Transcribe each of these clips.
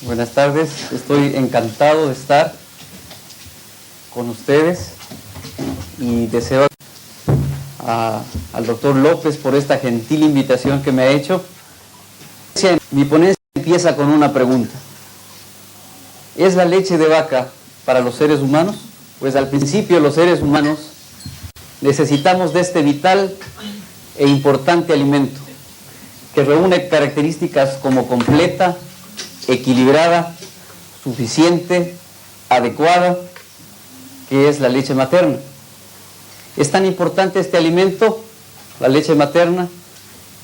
Buenas tardes, estoy encantado de estar con ustedes y deseo al doctor López por esta gentil invitación que me ha hecho. Mi ponencia empieza con una pregunta. ¿Es la leche de vaca para los seres humanos? Pues al principio los seres humanos necesitamos de este vital e importante alimento que reúne características como completa, equilibrada, suficiente, adecuada, que es la leche materna. Es tan importante este alimento, la leche materna,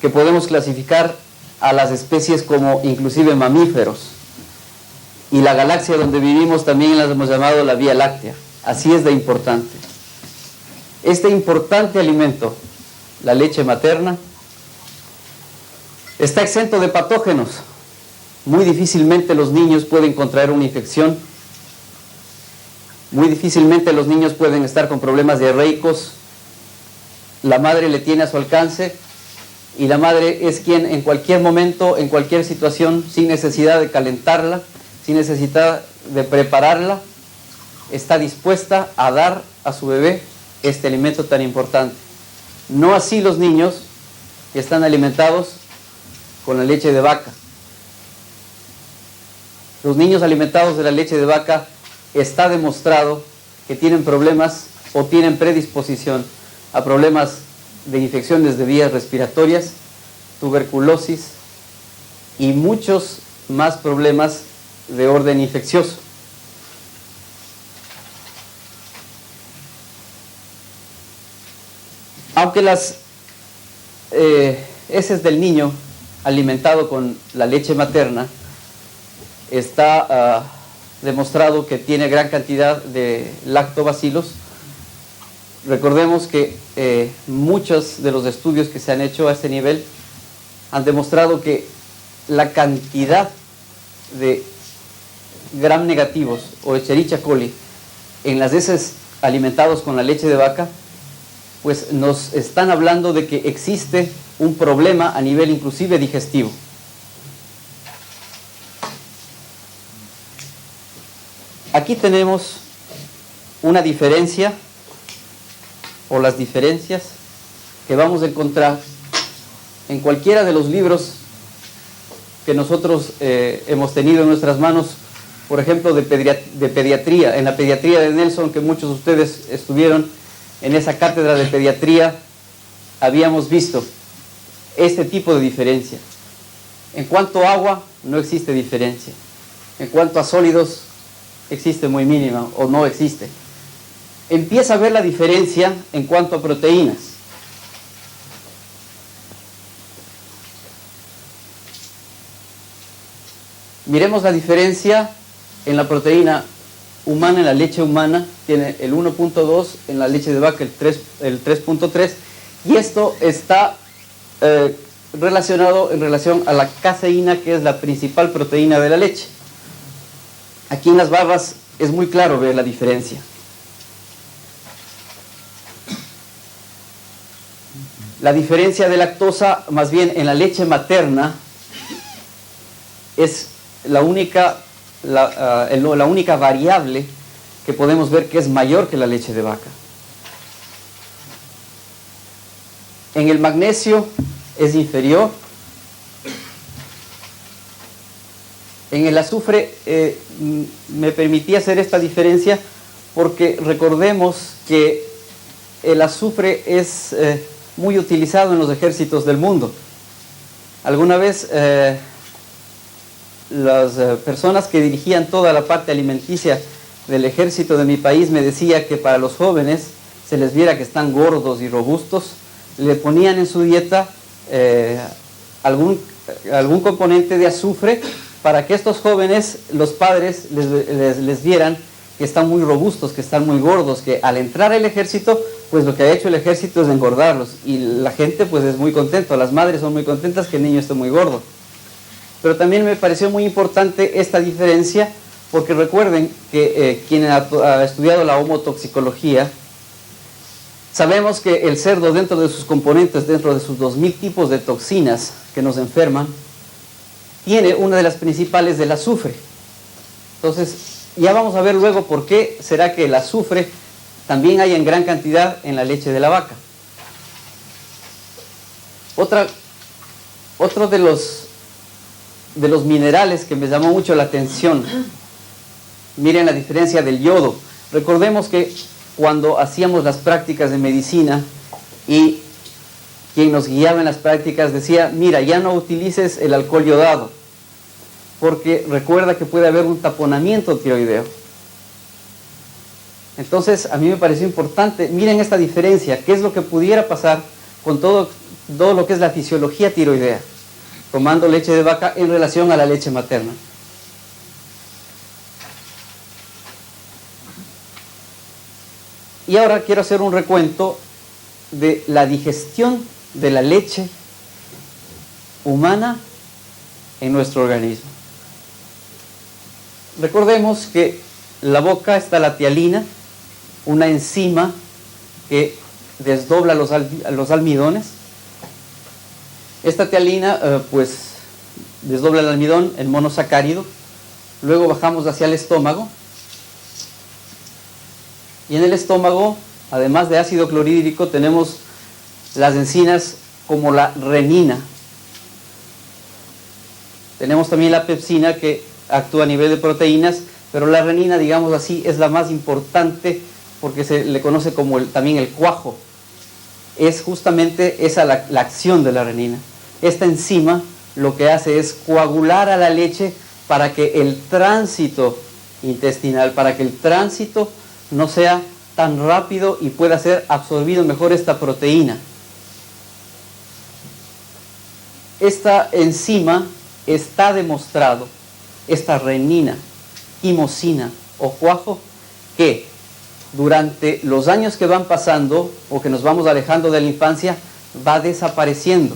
que podemos clasificar a las especies como inclusive mamíferos. Y la galaxia donde vivimos también la hemos llamado la Vía Láctea. Así es de importante. Este importante alimento, la leche materna, está exento de patógenos. Muy difícilmente los niños pueden contraer una infección. Muy difícilmente los niños pueden estar con problemas diarreicos. La madre le tiene a su alcance y la madre es quien en cualquier momento, en cualquier situación, sin necesidad de calentarla, sin necesidad de prepararla, está dispuesta a dar a su bebé este alimento tan importante. No así los niños que están alimentados con la leche de vaca. Los niños alimentados de la leche de vaca está demostrado que tienen problemas o tienen predisposición a problemas de infecciones de vías respiratorias, tuberculosis y muchos más problemas de orden infeccioso. Aunque las heces del niño alimentado con la leche materna está demostrado que tiene gran cantidad de lactobacilos, recordemos que muchos de los estudios que se han hecho a este nivel han demostrado que la cantidad de gram negativos o Escherichia coli en las heces alimentados con la leche de vaca, pues nos están hablando de que existe un problema a nivel inclusive digestivo. Aquí tenemos una diferencia o las diferencias que vamos a encontrar en cualquiera de los libros que nosotros hemos tenido en nuestras manos, por ejemplo de pediatría, en la pediatría de Nelson, que muchos de ustedes estuvieron en esa cátedra de pediatría, habíamos visto este tipo de diferencia. En cuanto a agua, no existe diferencia. En cuanto a sólidos, existe muy mínima o no existe. Empieza a ver la diferencia en cuanto a proteínas. Miremos la diferencia en la proteína humana, en la leche humana, tiene el 1.2, en la leche de vaca el 3.3, y esto está relacionado en relación a la caseína, que es la principal proteína de la leche. Aquí en las barras es muy claro ver la diferencia. La diferencia de lactosa, más bien en la leche materna, es la única variable que podemos ver que es mayor que la leche de vaca. En el magnesio es inferior. En el azufre me permití hacer esta diferencia porque recordemos que el azufre es muy utilizado en los ejércitos del mundo. Alguna vez las personas que dirigían toda la parte alimenticia del ejército de mi país me decía que para los jóvenes se les viera que están gordos y robustos, le ponían en su dieta algún componente de azufre para que estos jóvenes, los padres, les vieran que están muy robustos, que están muy gordos, que al entrar al ejército, pues lo que ha hecho el ejército es engordarlos, y la gente pues es muy contenta, las madres son muy contentas que el niño esté muy gordo. Pero también me pareció muy importante esta diferencia, porque recuerden que quien ha estudiado la homotoxicología, sabemos que el cerdo, dentro de sus componentes, dentro de sus 2000 tipos de toxinas que nos enferman, tiene una de las principales del azufre. Entonces, ya vamos a ver luego por qué será que el azufre también hay en gran cantidad en la leche de la vaca. Otro de los minerales que me llamó mucho la atención, miren la diferencia del yodo. Recordemos que cuando hacíamos las prácticas de medicina y quien nos guiaba en las prácticas decía, mira, ya no utilices el alcohol yodado, porque recuerda que puede haber un taponamiento tiroideo. Entonces, a mí me pareció importante, miren esta diferencia, qué es lo que pudiera pasar con todo lo que es la fisiología tiroidea, tomando leche de vaca en relación a la leche materna. Y ahora quiero hacer un recuento de la digestión de la leche humana en nuestro organismo. Recordemos que en la boca está la tialina, una enzima que desdobla los almidones. Esta tialina pues desdobla el almidón en monosacárido. Luego bajamos hacia el estómago. Y en el estómago, además de ácido clorhídrico, tenemos las enzimas como la renina. Tenemos también la pepsina que actúa a nivel de proteínas, pero la renina, digamos así, es la más importante porque se le conoce como también el cuajo. Es justamente esa la acción de la renina. Esta enzima lo que hace es coagular a la leche para que el tránsito intestinal, para que el tránsito no sea tan rápido y pueda ser absorbido mejor esta proteína. Esta enzima está demostrado, esta renina, quimosina o cuajo, que durante los años que van pasando o que nos vamos alejando de la infancia, va desapareciendo.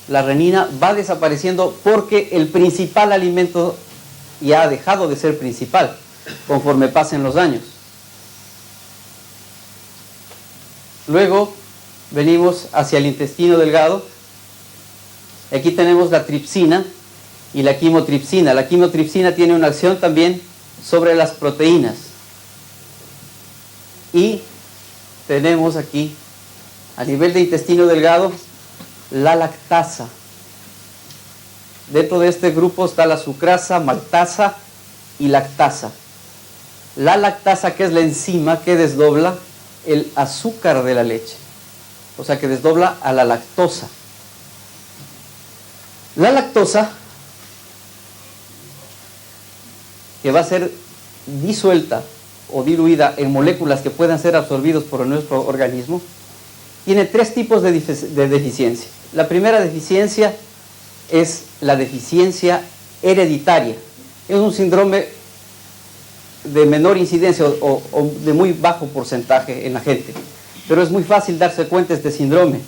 La renina va desapareciendo porque el principal alimento ya ha dejado de ser principal conforme pasen los años. Luego venimos hacia el intestino delgado. Aquí tenemos la tripsina y la quimotripsina. La quimotripsina tiene una acción también sobre las proteínas. Y tenemos aquí, a nivel de intestino delgado, la lactasa. Dentro de este grupo está la sucrasa, maltasa y lactasa. La lactasa, que es la enzima que desdobla el azúcar de la leche, o sea que desdobla a la lactosa. La lactosa, que va a ser disuelta o diluida en moléculas que puedan ser absorbidas por nuestro organismo, tiene tres tipos de deficiencia. La primera deficiencia es la deficiencia hereditaria. Es un síndrome de menor incidencia o de muy bajo porcentaje en la gente, pero es muy fácil darse cuenta de este síndrome.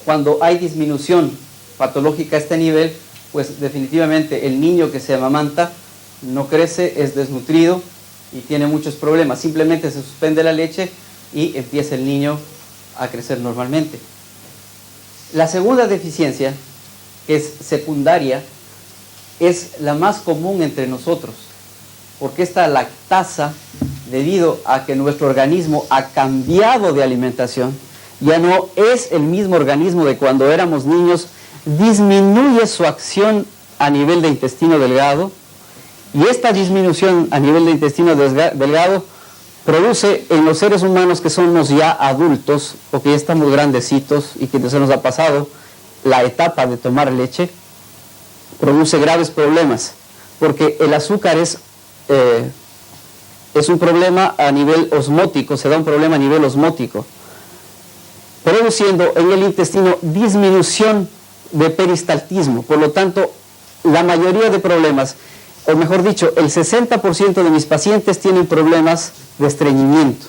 Cuando hay disminución patológica a este nivel, pues definitivamente el niño que se amamanta no crece, es desnutrido y tiene muchos problemas. Simplemente se suspende la leche y empieza el niño a crecer normalmente. La segunda deficiencia, que es secundaria, es la más común entre nosotros, porque esta lactasa, debido a que nuestro organismo ha cambiado de alimentación, ya no es el mismo organismo de cuando éramos niños, disminuye su acción a nivel de intestino delgado, y esta disminución a nivel de intestino delgado produce en los seres humanos que somos ya adultos, o que ya estamos grandecitos y que se nos ha pasado la etapa de tomar leche, produce graves problemas, porque el azúcar es un problema a nivel osmótico, se da un problema a nivel osmótico, produciendo en el intestino disminución de peristaltismo. Por lo tanto, la mayoría de problemas, o mejor dicho, el 60% de mis pacientes tienen problemas de estreñimiento.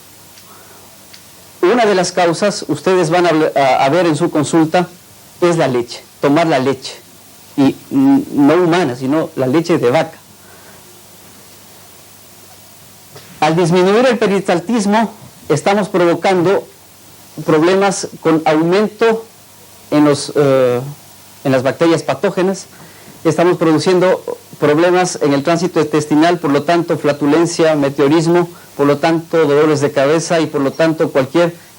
Una de las causas, ustedes van a ver en su consulta, es la leche, tomar la leche, y no humana, sino la leche de vaca. Al disminuir el peristaltismo, estamos provocando problemas con aumento en las bacterias patógenas, estamos produciendo problemas en el tránsito intestinal, por lo tanto flatulencia, meteorismo, por lo tanto dolores de cabeza y por lo tanto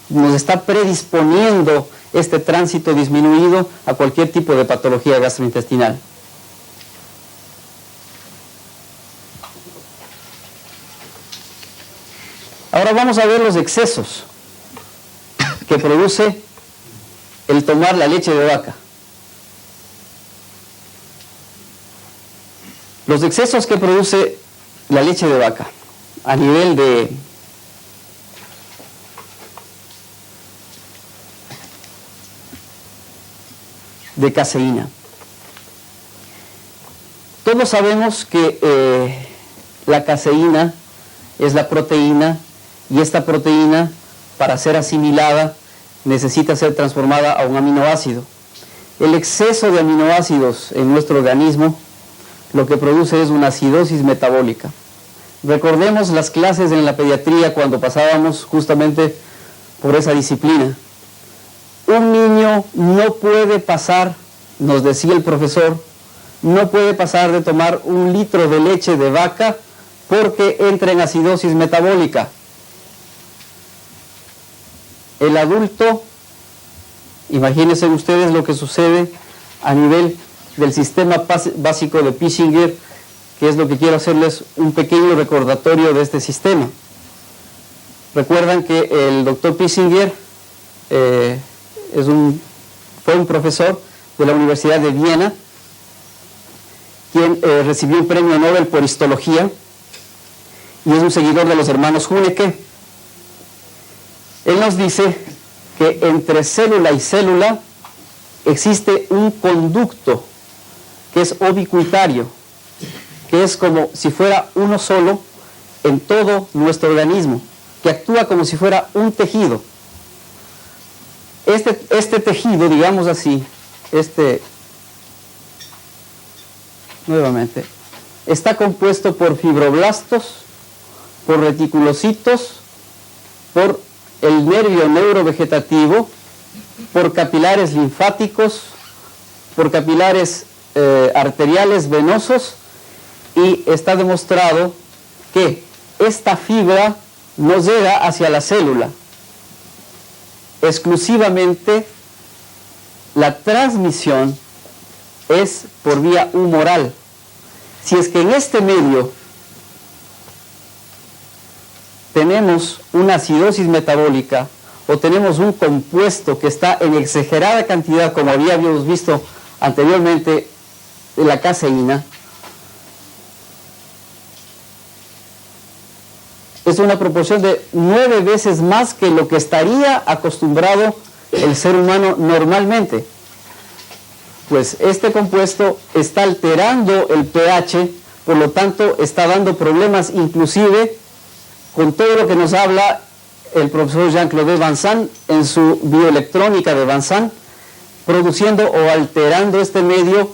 nos está predisponiendo este tránsito disminuido a cualquier tipo de patología gastrointestinal. Ahora vamos a ver los excesos que produce el tomar la leche de vaca. Los excesos que produce la leche de vaca a nivel de caseína. Todos sabemos que la caseína es la proteína y esta proteína, para ser asimilada, necesita ser transformada a un aminoácido. El exceso de aminoácidos en nuestro organismo lo que produce es una acidosis metabólica. Recordemos las clases en la pediatría cuando pasábamos justamente por esa disciplina. Un niño no puede pasar, nos decía el profesor, no puede pasar de tomar 1 litro de leche de vaca porque entra en acidosis metabólica. El adulto, imagínense ustedes lo que sucede a nivel del sistema básico de Pissinger, que es lo que quiero hacerles un pequeño recordatorio de este sistema. Recuerdan que el doctor Pissinger fue un profesor de la Universidad de Viena, quien recibió un premio Nobel por histología y es un seguidor de los hermanos Huneke. Él nos dice que entre célula y célula existe un conducto que es ubicuitario, que es como si fuera uno solo en todo nuestro organismo, que actúa como si fuera un tejido. Este tejido, digamos así, nuevamente, está compuesto por fibroblastos, por reticulocitos, por el nervio neurovegetativo, por capilares linfáticos, por capilares arteriales venosos, y está demostrado que esta fibra no llega hacia la célula. Exclusivamente la transmisión es por vía humoral. Si es que en este medio tenemos una acidosis metabólica o tenemos un compuesto que está en exagerada cantidad, como habíamos visto anteriormente de la caseína, es una proporción de 9 veces más que lo que estaría acostumbrado el ser humano normalmente. Pues este compuesto está alterando el pH, por lo tanto está dando problemas inclusive con todo lo que nos habla el profesor Jean-Claude Vincent en su bioelectrónica de Vincent, produciendo o alterando este medio,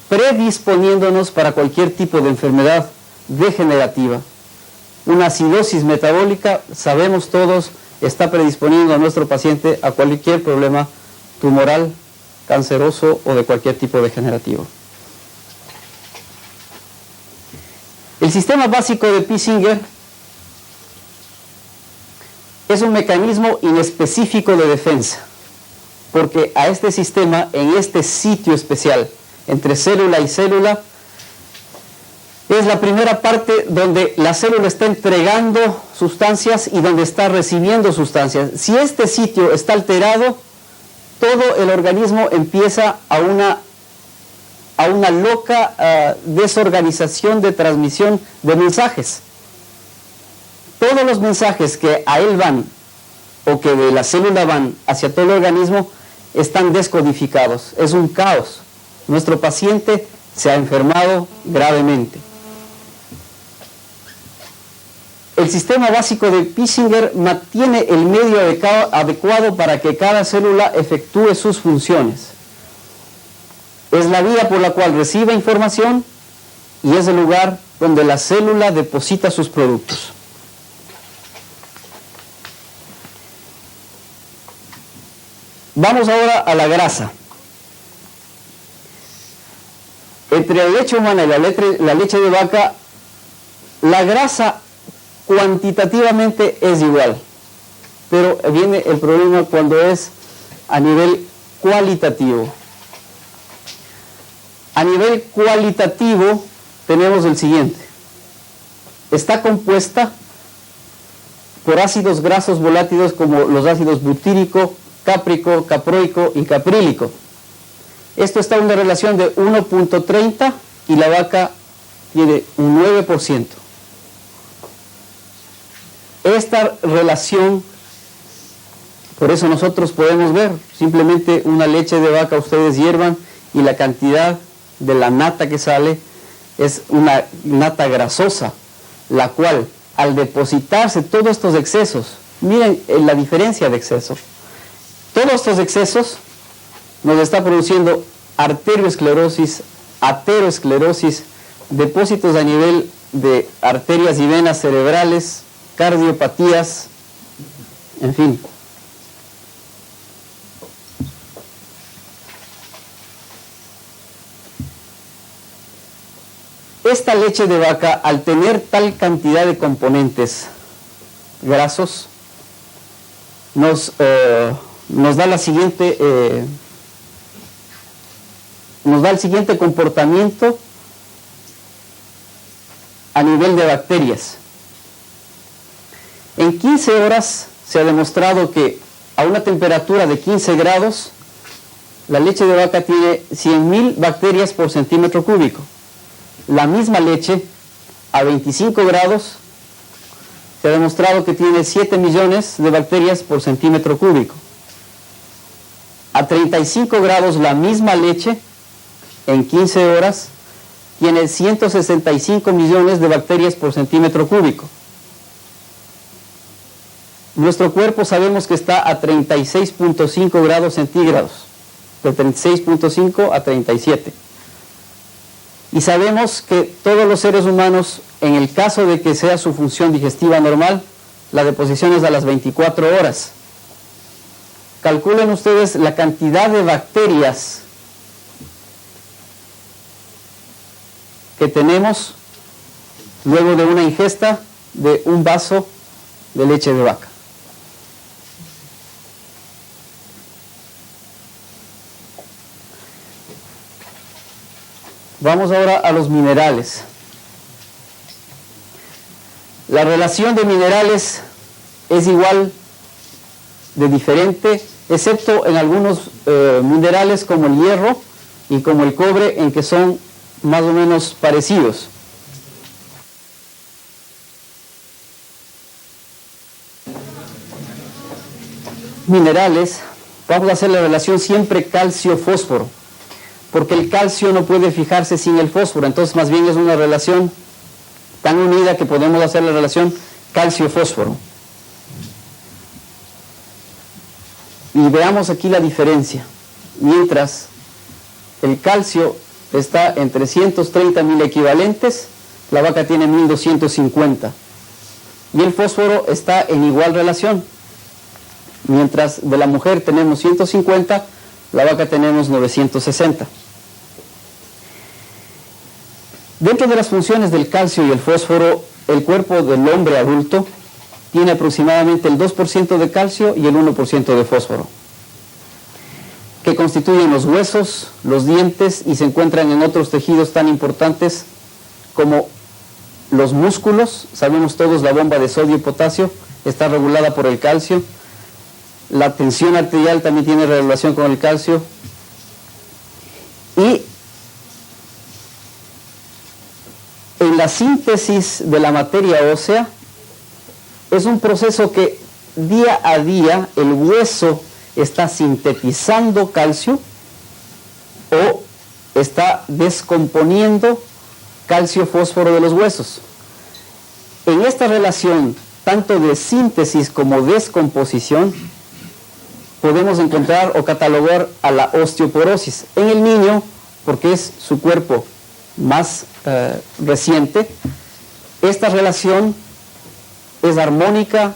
predisponiéndonos para cualquier tipo de enfermedad degenerativa. Una acidosis metabólica, sabemos todos, está predisponiendo a nuestro paciente a cualquier problema tumoral, canceroso o de cualquier tipo degenerativo. El sistema básico de Pissinger es un mecanismo inespecífico de defensa, porque a este sistema, en este sitio especial, entre célula y célula, es la primera parte donde la célula está entregando sustancias y donde está recibiendo sustancias. Si este sitio está alterado, todo el organismo empieza a una loca desorganización de transmisión de mensajes. Todos los mensajes que a él van o que de la célula van hacia todo el organismo están descodificados. Es un caos. Nuestro paciente se ha enfermado gravemente. El sistema básico de Pissinger mantiene el medio adecuado para que cada célula efectúe sus funciones. Es la vía por la cual recibe información y es el lugar donde la célula deposita sus productos. Vamos ahora a la grasa. entre la leche humana y la leche de vaca, la grasa cuantitativamente es igual, pero viene el problema cuando es a nivel cualitativo. A nivel cualitativo tenemos el siguiente: está compuesta por ácidos grasos volátiles como los ácidos butírico, cáprico, caproico y caprílico. Esto está en una relación de 1.30 y la vaca tiene un 9%. Esta relación, por eso nosotros podemos ver simplemente una leche de vaca, ustedes hiervan y la cantidad de la nata que sale es una nata grasosa, la cual al depositarse todos estos excesos, miren la diferencia de exceso, todos estos excesos nos está produciendo arterioesclerosis, ateroesclerosis, depósitos a nivel de arterias y venas cerebrales, cardiopatías, en fin. Esta leche de vaca, al tener tal cantidad de componentes grasos, nos da el siguiente comportamiento a nivel de bacterias. En 15 horas se ha demostrado que a una temperatura de 15 grados, la leche de vaca tiene 100.000 bacterias por centímetro cúbico. La misma leche a 25 grados se ha demostrado que tiene 7 millones de bacterias por centímetro cúbico. A 35 grados la misma leche en 15 horas tiene 165 millones de bacterias por centímetro cúbico. Nuestro cuerpo sabemos que está a 36.5 grados centígrados, de 36.5 a 37. Y sabemos que todos los seres humanos, en el caso de que sea su función digestiva normal, la deposición es a las 24 horas. Calculen ustedes la cantidad de bacterias que tenemos luego de una ingesta de un vaso de leche de vaca. Vamos ahora a los minerales. La relación de minerales es igual de diferente, excepto en algunos minerales como el hierro y como el cobre, en que son más o menos parecidos. Minerales, vamos a hacer la relación siempre calcio-fósforo, porque el calcio no puede fijarse sin el fósforo, entonces más bien es una relación tan unida que podemos hacer la relación calcio-fósforo. Y veamos aquí la diferencia. Mientras el calcio está en 330.000 equivalentes, la vaca tiene 1.250. Y el fósforo está en igual relación. Mientras de la mujer tenemos 150, la vaca tenemos 960. Dentro de las funciones del calcio y el fósforo, el cuerpo del hombre adulto tiene aproximadamente el 2% de calcio y el 1% de fósforo, que constituyen los huesos, los dientes y se encuentran en otros tejidos tan importantes como los músculos. Sabemos todos, la bomba de sodio y potasio está regulada por el calcio. La tensión arterial también tiene relación con el calcio. Y en la síntesis de la materia ósea es un proceso que día a día el hueso está sintetizando calcio o está descomponiendo calcio-fósforo de los huesos. En esta relación, tanto de síntesis como descomposición, podemos encontrar o catalogar a la osteoporosis. En el niño, porque es su cuerpo más reciente, esta relación es armónica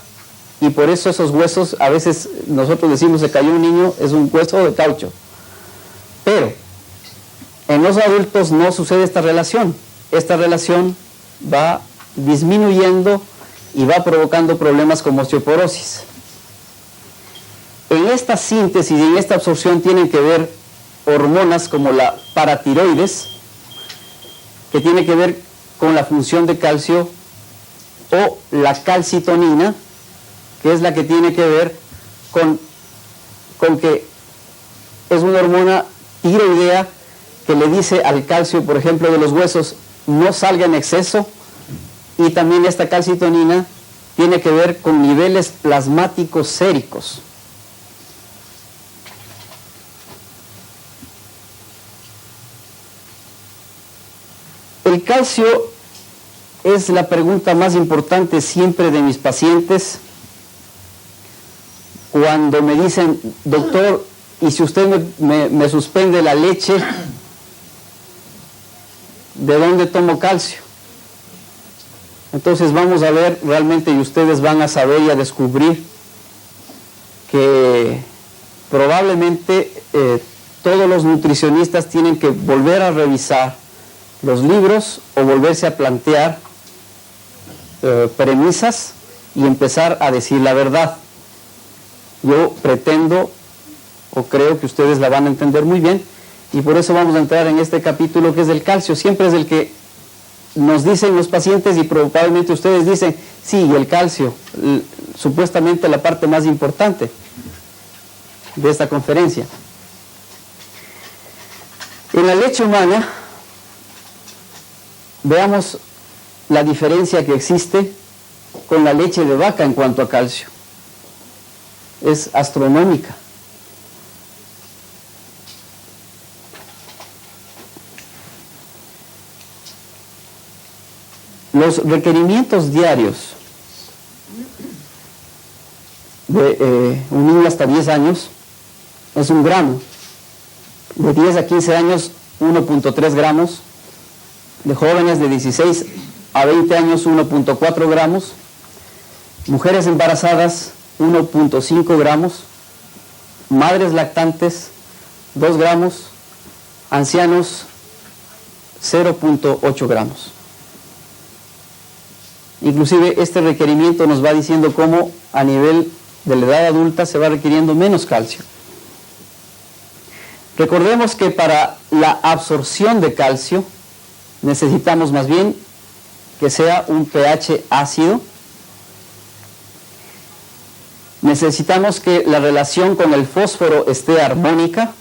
y por eso esos huesos, a veces nosotros decimos se cayó un niño, es un hueso de caucho. Pero En los adultos no sucede esta relación. Esta relación va disminuyendo y va provocando problemas como osteoporosis. En esta síntesis y en esta absorción tienen que ver hormonas como la paratiroides, que tiene que ver con la función de calcio, o la calcitonina, que es la que tiene que ver con que es una hormona tiroidea que le dice al calcio, por ejemplo, de los huesos, no salga en exceso, y también esta calcitonina tiene que ver con niveles plasmáticos séricos. El calcio es la pregunta más importante siempre de mis pacientes cuando me dicen, doctor, ¿y si usted me suspende la leche, de dónde tomo calcio? Entonces vamos a ver realmente, y ustedes van a saber y a descubrir que probablemente todos los nutricionistas tienen que volver a revisar los libros o volverse a plantear premisas y empezar a decir la verdad. Yo pretendo o creo que ustedes la van a entender muy bien, y por eso vamos a entrar en este capítulo que es del calcio. Siempre es el que nos dicen los pacientes, y probablemente ustedes dicen, sí, el calcio, supuestamente la parte más importante de esta conferencia. En la leche humana, veamos la diferencia que existe con la leche de vaca en cuanto a calcio. Es astronómica. Los requerimientos diarios de un niño hasta 10 años es 1 gramo. De 10 a 15 años, 1.3 gramos. De jóvenes de 16 a 20 años, 1.4 gramos. Mujeres embarazadas, 1.5 gramos. Madres lactantes, 2 gramos. Ancianos, 0.8 gramos. Inclusive este requerimiento nos va diciendo cómo a nivel de la edad adulta se va requiriendo menos calcio. Recordemos que para la absorción de calcio necesitamos más bien que sea un pH ácido. Necesitamos que la relación con el fósforo esté armónica.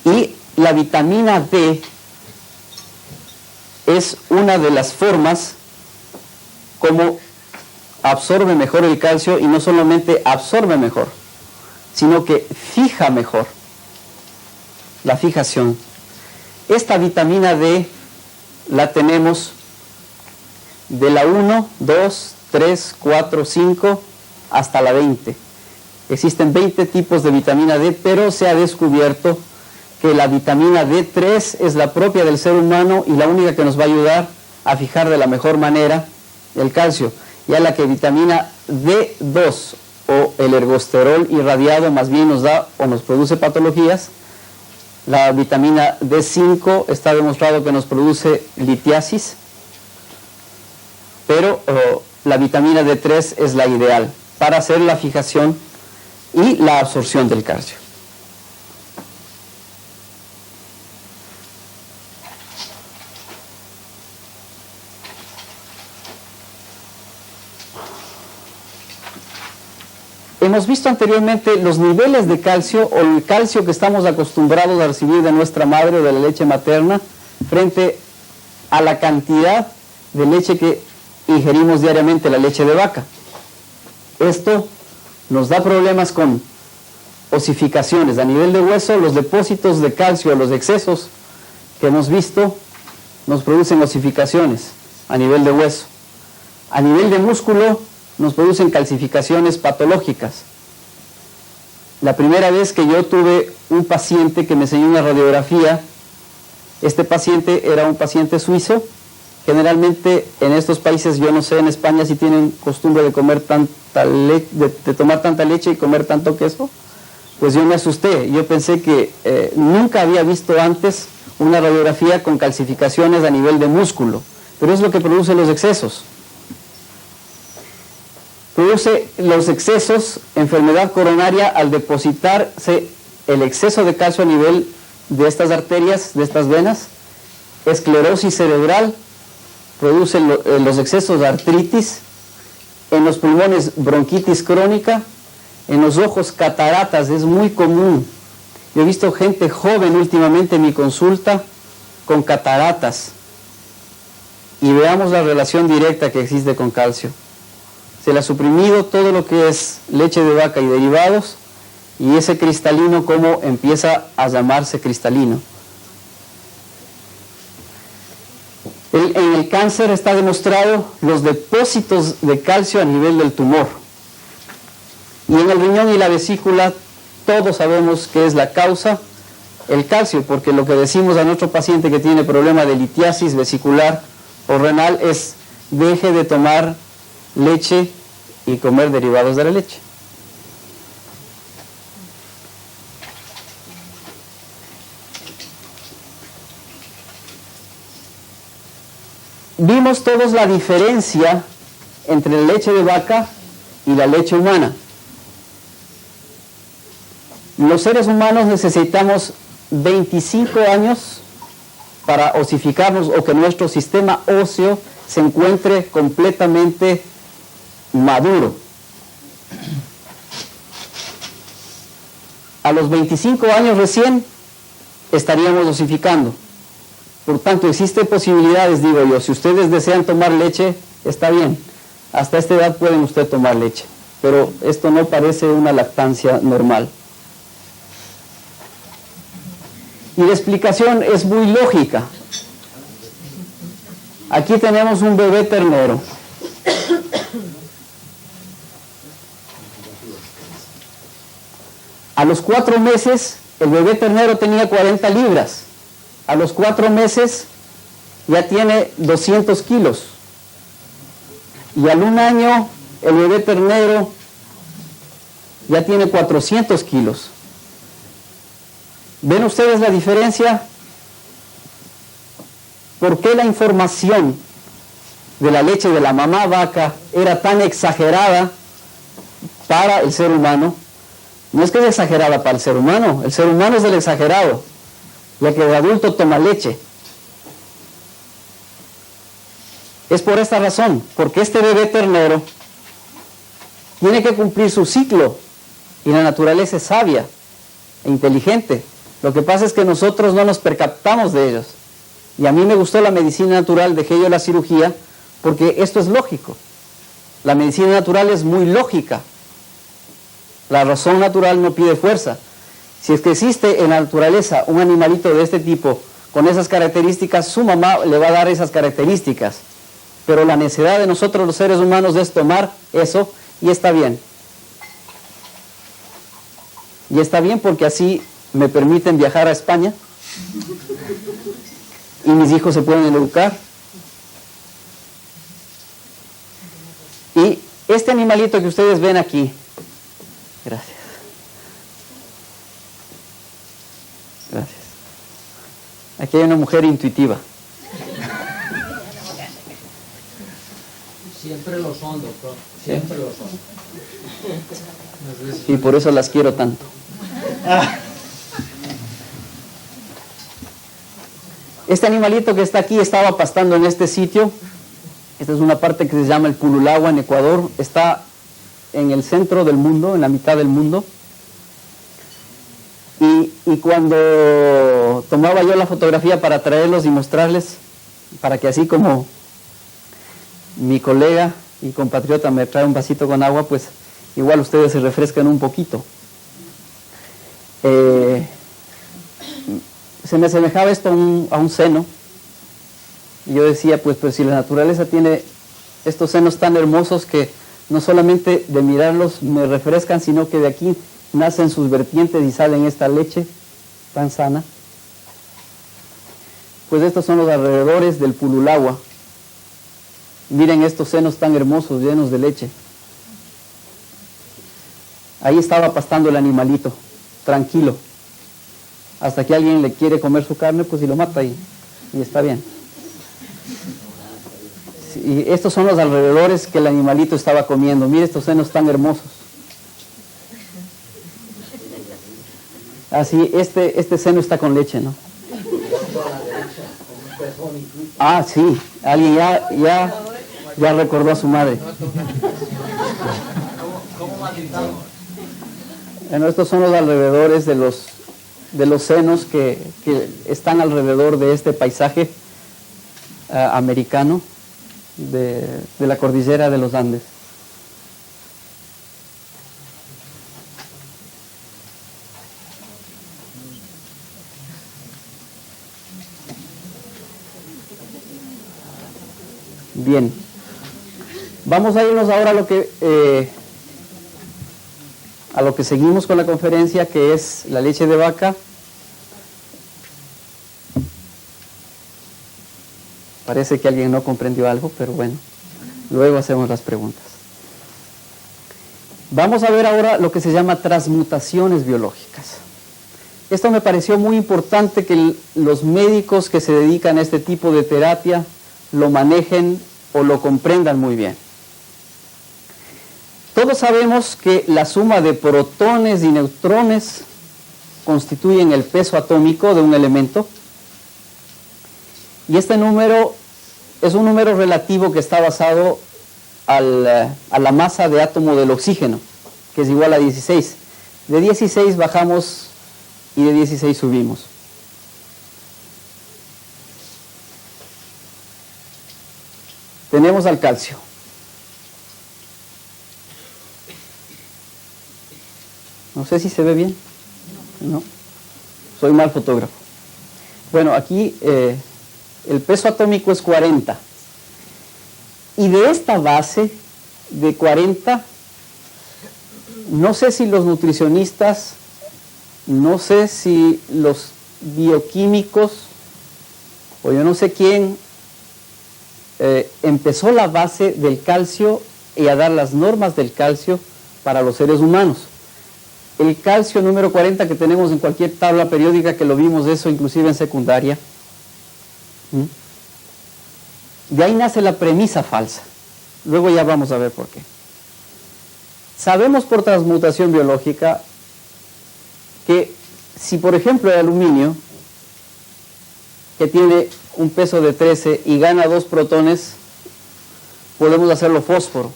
Y la vitamina D es una de las formas como absorbe mejor el calcio, y no solamente absorbe mejor, sino que fija mejor. La fijación. Esta vitamina D la tenemos de la 1, 2, 3, 4, 5 hasta la 20. Existen 20 tipos de vitamina D, pero se ha descubierto que la vitamina D3 es la propia del ser humano y la única que nos va a ayudar a fijar de la mejor manera el calcio. Ya la que vitamina D2 o el ergosterol irradiado más bien nos da o nos produce patologías. La vitamina D5 está demostrado que nos produce litiasis, pero la vitamina D3 es la ideal para hacer la fijación y la absorción del calcio. Hemos visto anteriormente los niveles de calcio o el calcio que estamos acostumbrados a recibir de nuestra madre o de la leche materna frente a la cantidad de leche que ingerimos diariamente, la leche de vaca. Esto nos da problemas con osificaciones a nivel de hueso. Los depósitos de calcio, los excesos que hemos visto, nos producen osificaciones a nivel de hueso. A nivel de músculo, nos producen calcificaciones patológicas. La primera vez que yo tuve un paciente que me enseñó una radiografía, este paciente era un paciente suizo. Generalmente en estos países, yo no sé en España si tienen costumbre de comer tanta de tomar tanta leche y comer tanto queso. pues yo me asusté. Yo pensé que nunca había visto antes una radiografía con calcificaciones a nivel de músculo, pero es lo que produce los excesos. Produce los excesos, enfermedad coronaria, al depositarse el exceso de calcio a nivel de estas arterias, de estas venas, esclerosis cerebral, produce los excesos de artritis, en los pulmones bronquitis crónica, en los ojos cataratas, es muy común. Yo he visto gente joven últimamente en mi consulta con cataratas, y veamos la relación directa que existe con calcio. Se le ha suprimido todo lo que es leche de vaca y derivados, y ese cristalino como empieza a llamarse cristalino. En el cáncer está demostrado los depósitos de calcio a nivel del tumor. Y en el riñón y la vesícula todos sabemos que es la causa, el calcio, porque lo que decimos a nuestro paciente que tiene problema de litiasis vesicular o renal es: deje de tomar leche y comer derivados de la leche. Vimos todos la diferencia entre la leche de vaca y la leche humana. Los seres humanos necesitamos 25 años para osificarnos, o que nuestro sistema óseo se encuentre completamente maduro. A los 25 años recién estaríamos osificando. Por tanto, existen posibilidades, digo yo. Si ustedes desean tomar leche, está bien. Hasta esta edad pueden ustedes tomar leche. Pero esto no parece una lactancia normal. Y la explicación es muy lógica. Aquí tenemos un bebé ternero. A los 4 meses, el bebé ternero tenía 40 libras. A los 4 meses ya tiene 200 kilos. Y al 1 año, el bebé ternero ya tiene 400 kilos. ¿Ven ustedes la diferencia? ¿Por qué la información de la leche de la mamá vaca era tan exagerada para el ser humano? No es que es exagerada para el ser humano es el exagerado, ya que el adulto toma leche. Es por esta razón, porque este bebé ternero tiene que cumplir su ciclo, y la naturaleza es sabia e inteligente. Lo que pasa es que nosotros no nos percatamos de ellos. Y a mí me gustó la medicina natural, dejé yo la cirugía, porque esto es lógico. La medicina natural es muy lógica. La razón natural no pide fuerza. Si es que existe en la naturaleza un animalito de este tipo, con esas características, su mamá le va a dar esas características. Pero la necesidad de nosotros los seres humanos es tomar eso, y está bien. Y está bien porque así me permiten viajar a España y mis hijos se pueden educar. Y este animalito que ustedes ven aquí, gracias. Gracias. Aquí hay una mujer intuitiva. Siempre lo son, doctor. Siempre lo son. Y por eso las quiero tanto. Este animalito que está aquí estaba pastando en este sitio. Esta es una parte que se llama el Pululagua en Ecuador. Está en el centro del mundo, en la mitad del mundo. Y cuando tomaba yo la fotografía para traerlos y mostrarles, para que así como mi colega y compatriota me trae un vasito con agua, pues igual ustedes se refrescan un poquito. Se me asemejaba esto a un seno, y yo decía, pues si la naturaleza tiene estos senos tan hermosos que no solamente de mirarlos me refrescan, sino que de aquí nacen sus vertientes y salen esta leche tan sana. Pues estos son los alrededores del Pululagua. Miren estos senos tan hermosos, llenos de leche. Ahí estaba pastando el animalito. tranquilo. Hasta que alguien le quiere comer su carne, pues y lo mata y está bien. Sí, y estos son los alrededores que el animalito estaba comiendo. Mire estos senos tan hermosos. Así, este seno está con leche, ¿no? Ah, sí, alguien ya recordó a su madre. Bueno, estos son los alrededores de los senos que están alrededor de este paisaje americano de la cordillera de los Andes. Bien, vamos a irnos ahora a lo que seguimos con la conferencia, que es la leche de vaca. Parece que alguien no comprendió algo, pero bueno, luego hacemos las preguntas. Vamos a ver ahora lo que se llama transmutaciones biológicas. Esto me pareció muy importante que los médicos que se dedican a este tipo de terapia lo manejen o lo comprendan muy bien. Todos sabemos que la suma de protones y neutrones constituyen el peso atómico de un elemento, y este número es un número relativo que está basado a la masa de átomo del oxígeno, que es igual a 16. De 16 bajamos y de 16 subimos. Tenemos al calcio. No sé si se ve bien. No. Soy mal fotógrafo. Bueno, aquí el peso atómico es 40. Y de esta base de 40, no sé si los nutricionistas, no sé si los bioquímicos, o yo no sé quién, empezó la base del calcio y a dar las normas del calcio para los seres humanos. El calcio número 40 que tenemos en cualquier tabla periódica, que lo vimos eso inclusive en secundaria, de ahí nace la premisa falsa. Luego ya vamos a ver por qué. Sabemos por transmutación biológica que si por ejemplo el aluminio, que tiene un peso de 13 y gana 2 protones, podemos hacerlo fósforo.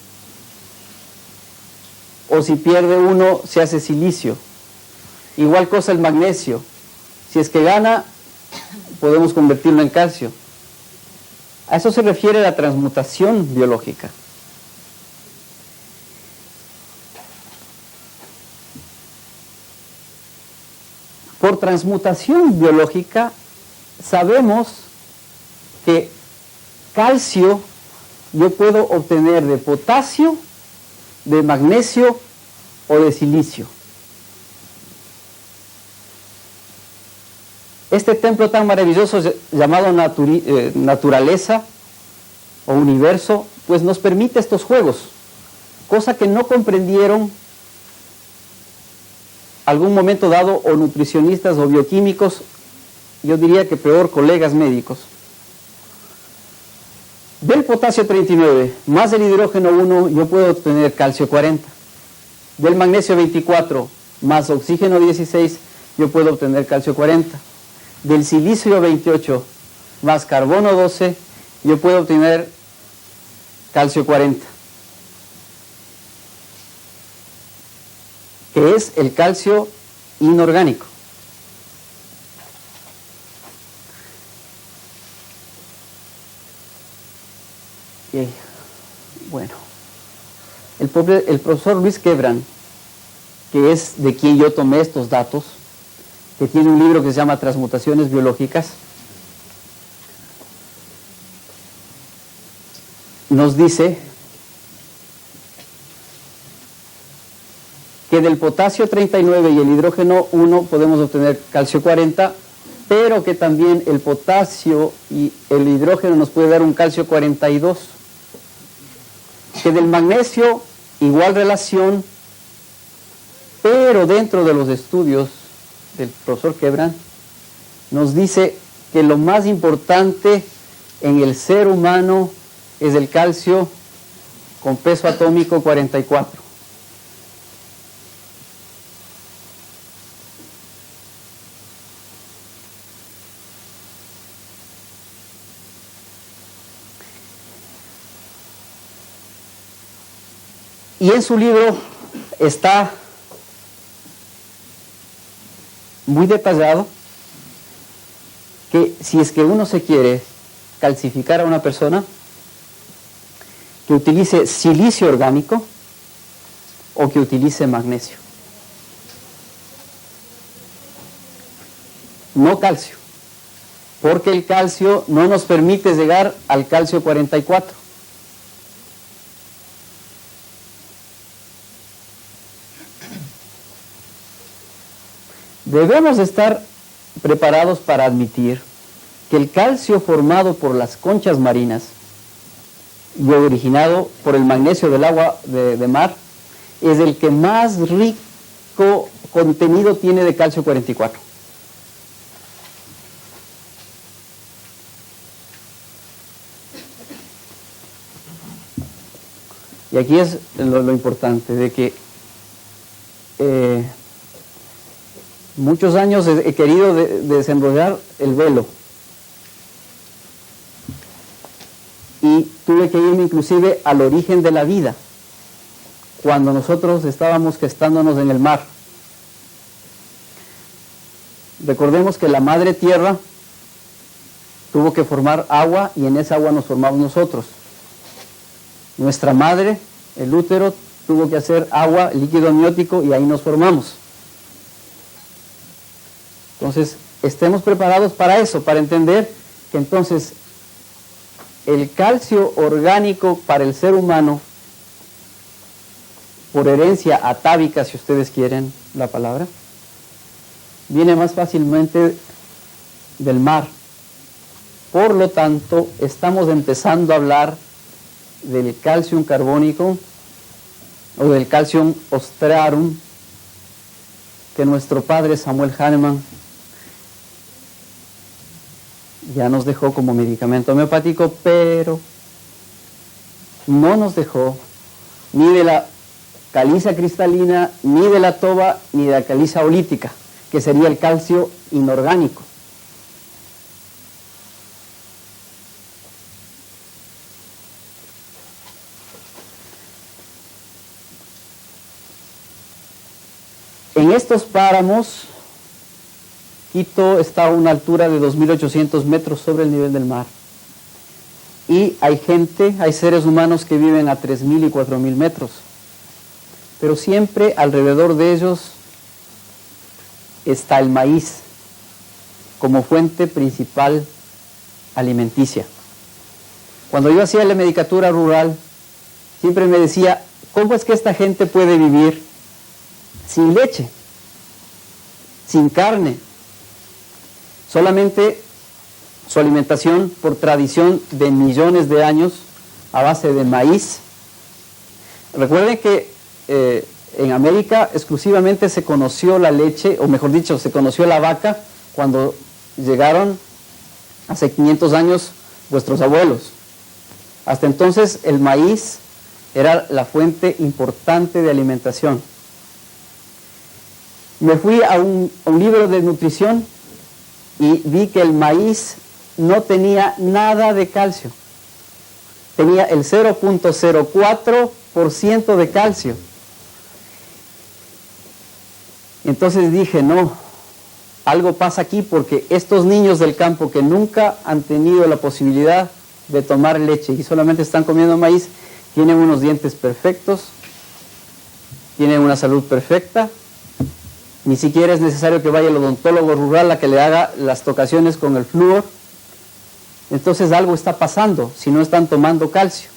O si pierde 1, se hace silicio. Igual cosa el magnesio. Si es que gana, podemos convertirlo en calcio. A eso se refiere la transmutación biológica. Por transmutación biológica sabemos que calcio yo puedo obtener de potasio, de magnesio o de silicio. Este templo tan maravilloso llamado naturaleza o universo, pues nos permite estos juegos, cosa que no comprendieron algún momento dado o nutricionistas o bioquímicos, yo diría que peor, colegas médicos. Del potasio 39 más el hidrógeno 1 yo puedo obtener calcio 40. Del magnesio 24 más oxígeno 16 yo puedo obtener calcio 40. Del silicio 28 más carbono 12 yo puedo obtener calcio 40, que es el calcio inorgánico. Y, bueno, el profesor Luis Quebran, que es de quien yo tomé estos datos, que tiene un libro que se llama Transmutaciones Biológicas, nos dice que del potasio 39 y el hidrógeno 1 podemos obtener calcio 40, pero que también el potasio y el hidrógeno nos puede dar un calcio 42. Que del magnesio igual relación, pero dentro de los estudios del profesor Quebran, nos dice que lo más importante en el ser humano es el calcio con peso atómico 44. Y en su libro está muy detallado que si es que uno se quiere calcificar a una persona, que utilice silicio orgánico o que utilice magnesio. No calcio, porque el calcio no nos permite llegar al calcio 44. Debemos estar preparados para admitir que el calcio formado por las conchas marinas y originado por el magnesio del agua de mar es el que más rico contenido tiene de calcio 44. Y aquí es lo importante, de que muchos años he querido desenrollar el velo. Y tuve que irme inclusive al origen de la vida, cuando nosotros estábamos gestándonos en el mar. Recordemos que la madre tierra tuvo que formar agua y en esa agua nos formamos nosotros. Nuestra madre, el útero, tuvo que hacer agua, líquido amniótico y ahí nos formamos. Entonces, estemos preparados para eso, para entender que entonces el calcio orgánico para el ser humano, por herencia atávica, si ustedes quieren la palabra, viene más fácilmente del mar. Por lo tanto, estamos empezando a hablar del calcium carbónico o del calcium ostrarum que nuestro padre Samuel Hahnemann ya nos dejó como medicamento homeopático, pero no nos dejó ni de la caliza cristalina, ni de la toba, ni de la caliza olítica, que sería el calcio inorgánico. En estos páramos, Quito está a una altura de 2.800 metros sobre el nivel del mar. Y hay gente, hay seres humanos que viven a 3.000 y 4.000 metros. Pero siempre alrededor de ellos está el maíz como fuente principal alimenticia. Cuando yo hacía la medicatura rural, siempre me decía, ¿cómo es que esta gente puede vivir sin leche, sin carne? Solamente su alimentación por tradición de millones de años a base de maíz. Recuerden que en América exclusivamente se conoció la leche, o mejor dicho, se conoció la vaca cuando llegaron hace 500 años vuestros abuelos. Hasta entonces el maíz era la fuente importante de alimentación. Me fui a un libro de nutrición y vi que el maíz no tenía nada de calcio. Tenía el 0.04% de calcio. Entonces dije, no, algo pasa aquí porque estos niños del campo que nunca han tenido la posibilidad de tomar leche y solamente están comiendo maíz, tienen unos dientes perfectos, tienen una salud perfecta. Ni siquiera es necesario que vaya el odontólogo rural a que le haga las tocaciones con el flúor. Entonces algo está pasando si no están tomando calcio.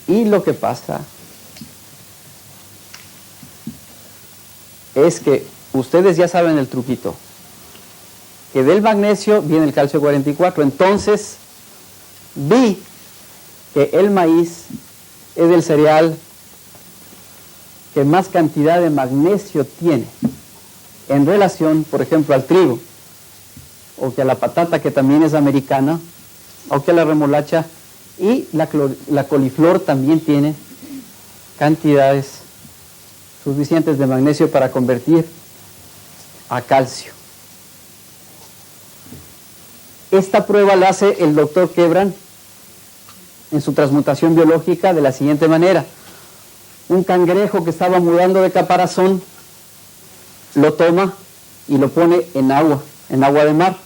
Y lo que pasa es que ustedes ya saben el truquito, que del magnesio viene el calcio 44. Entonces vi que el maíz es el cereal que más cantidad de magnesio tiene en relación, por ejemplo, al trigo, o que a la patata, que también es americana, o que a la remolacha, y la coliflor también tiene cantidades suficientes de magnesio para convertir a calcio. Esta prueba la hace el doctor Quebran en su transmutación biológica de la siguiente manera. Un cangrejo que estaba mudando de caparazón lo toma y lo pone en agua de mar.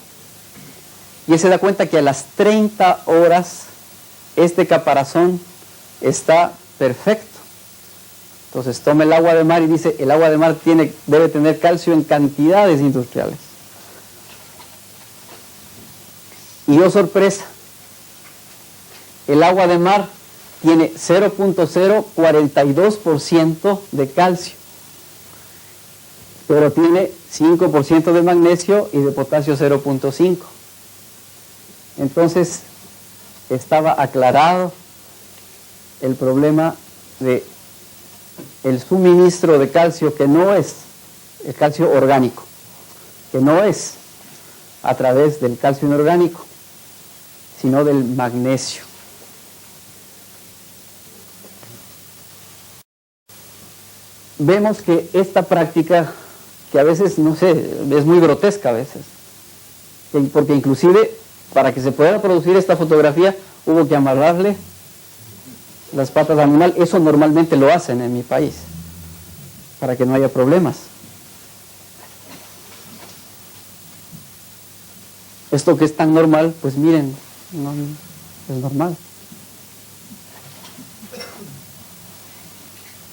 Y él se da cuenta que a las 30 horas este caparazón está perfecto. Entonces toma el agua de mar y dice, el agua de mar debe tener calcio en cantidades industriales. Y oh sorpresa, el agua de mar tiene 0.042% de calcio, pero tiene 5% de magnesio y de potasio 0.5%. Entonces estaba aclarado el problema de el suministro de calcio, que no es el calcio orgánico, que no es a través del calcio inorgánico, sino del magnesio. Vemos que esta práctica, que a veces, no sé, es muy grotesca a veces, porque inclusive para que se pueda producir esta fotografía hubo que amarrarle las patas al animal. Eso normalmente lo hacen en mi país, para que no haya problemas. Esto que es tan normal, pues miren, no es normal.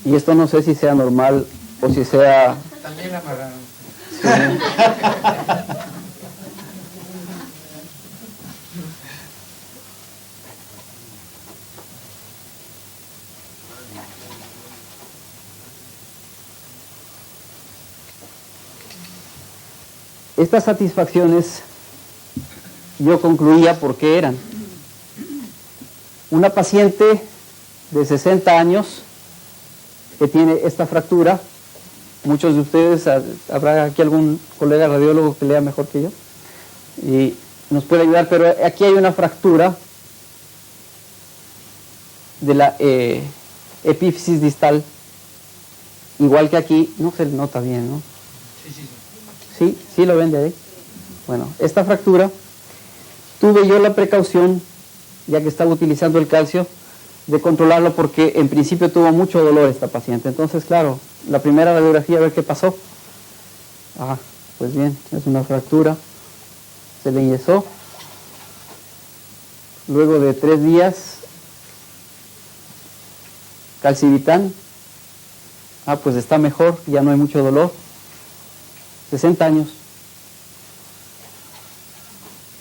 Y esto no sé si sea normal o si sea... También amarrado. Sí. Estas satisfacciones yo concluía por qué eran. Una paciente de 60 años que tiene esta fractura, muchos de ustedes, habrá aquí algún colega radiólogo que lea mejor que yo y nos puede ayudar, pero aquí hay una fractura de la epífisis distal, igual que aquí, no se nota bien, ¿no? Sí, sí lo ven de ahí. Bueno, esta fractura, tuve yo la precaución, ya que estaba utilizando el calcio, de controlarlo porque en principio tuvo mucho dolor esta paciente. Entonces, claro, la primera radiografía, a ver qué pasó. Ah, pues bien, es una fractura, se le enyesó. Luego de 3 días, calcivitán. Ah, pues está mejor, ya no hay mucho dolor. 60 años.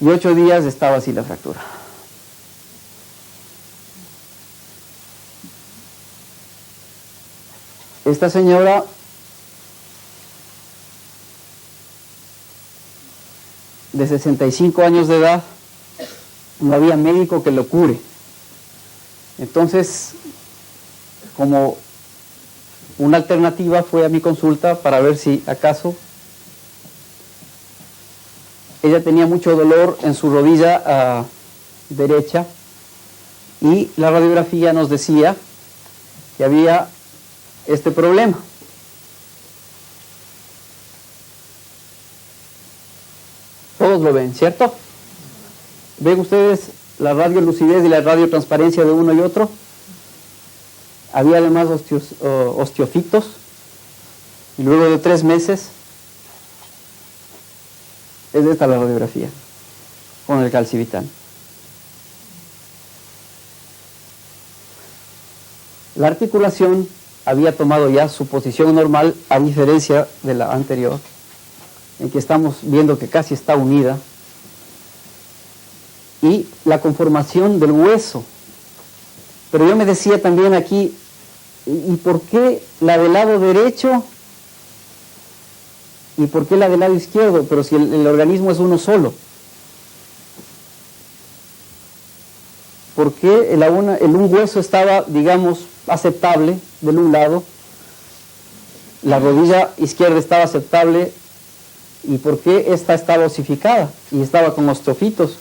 Y 8 días estaba así la fractura. Esta señora de 65 años de edad, no había médico que lo cure. Entonces, como una alternativa, fue a mi consulta para ver si acaso ella tenía mucho dolor en su rodilla derecha, y la radiografía nos decía que había este problema. Todos lo ven, ¿cierto? ¿Ven ustedes la radiolucidez y la radiotransparencia de uno y otro? Había además osteofitos, y luego de 3 meses es esta la radiografía con el calcivitán. La articulación había tomado ya su posición normal, a diferencia de la anterior, en que estamos viendo que casi está unida, y la conformación del hueso. Pero yo me decía también aquí, ¿y por qué la del lado derecho? ¿Y por qué la del lado izquierdo? Pero si el organismo es uno solo. ¿Por qué un hueso estaba, digamos, aceptable del un lado la rodilla izquierda estaba aceptable y por qué esta estaba osificada y estaba con osteofitos.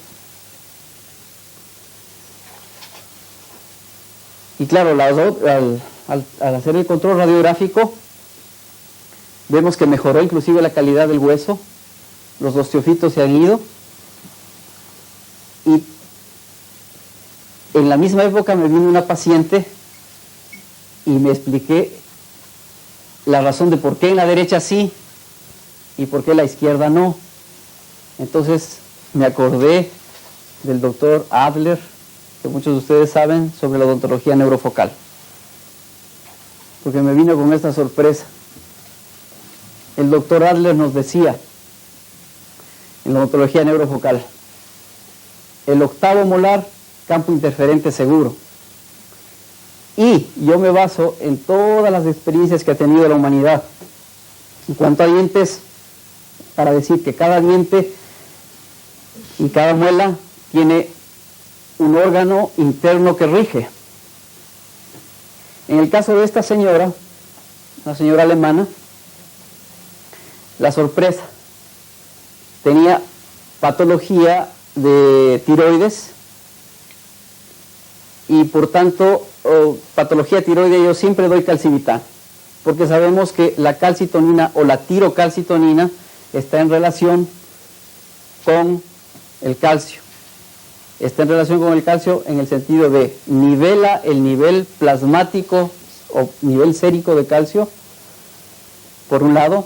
Y claro, al hacer el control radiográfico, vemos que mejoró inclusive la calidad del hueso, los osteofitos se han ido, y en la misma época me vino una paciente y me expliqué la razón de por qué en la derecha sí y por qué en la izquierda no. Entonces me acordé del doctor Adler, que muchos de ustedes saben, sobre la odontología neurofocal, porque me vino con esta sorpresa. El doctor Adler nos decía en la odontología neurofocal: el octavo molar, campo interferente seguro. Y yo me baso en todas las experiencias que ha tenido la humanidad en cuanto a dientes, para decir que cada diente y cada muela tiene un órgano interno que rige. En el caso de esta señora, una señora alemana, la sorpresa, tenía patología de tiroides y por tanto patología tiroidea. Yo siempre doy calcivitan porque sabemos que la calcitonina o la tirocalcitonina está en relación con el calcio. Está en relación con el calcio en el sentido de nivela el nivel plasmático o nivel sérico de calcio, por un lado,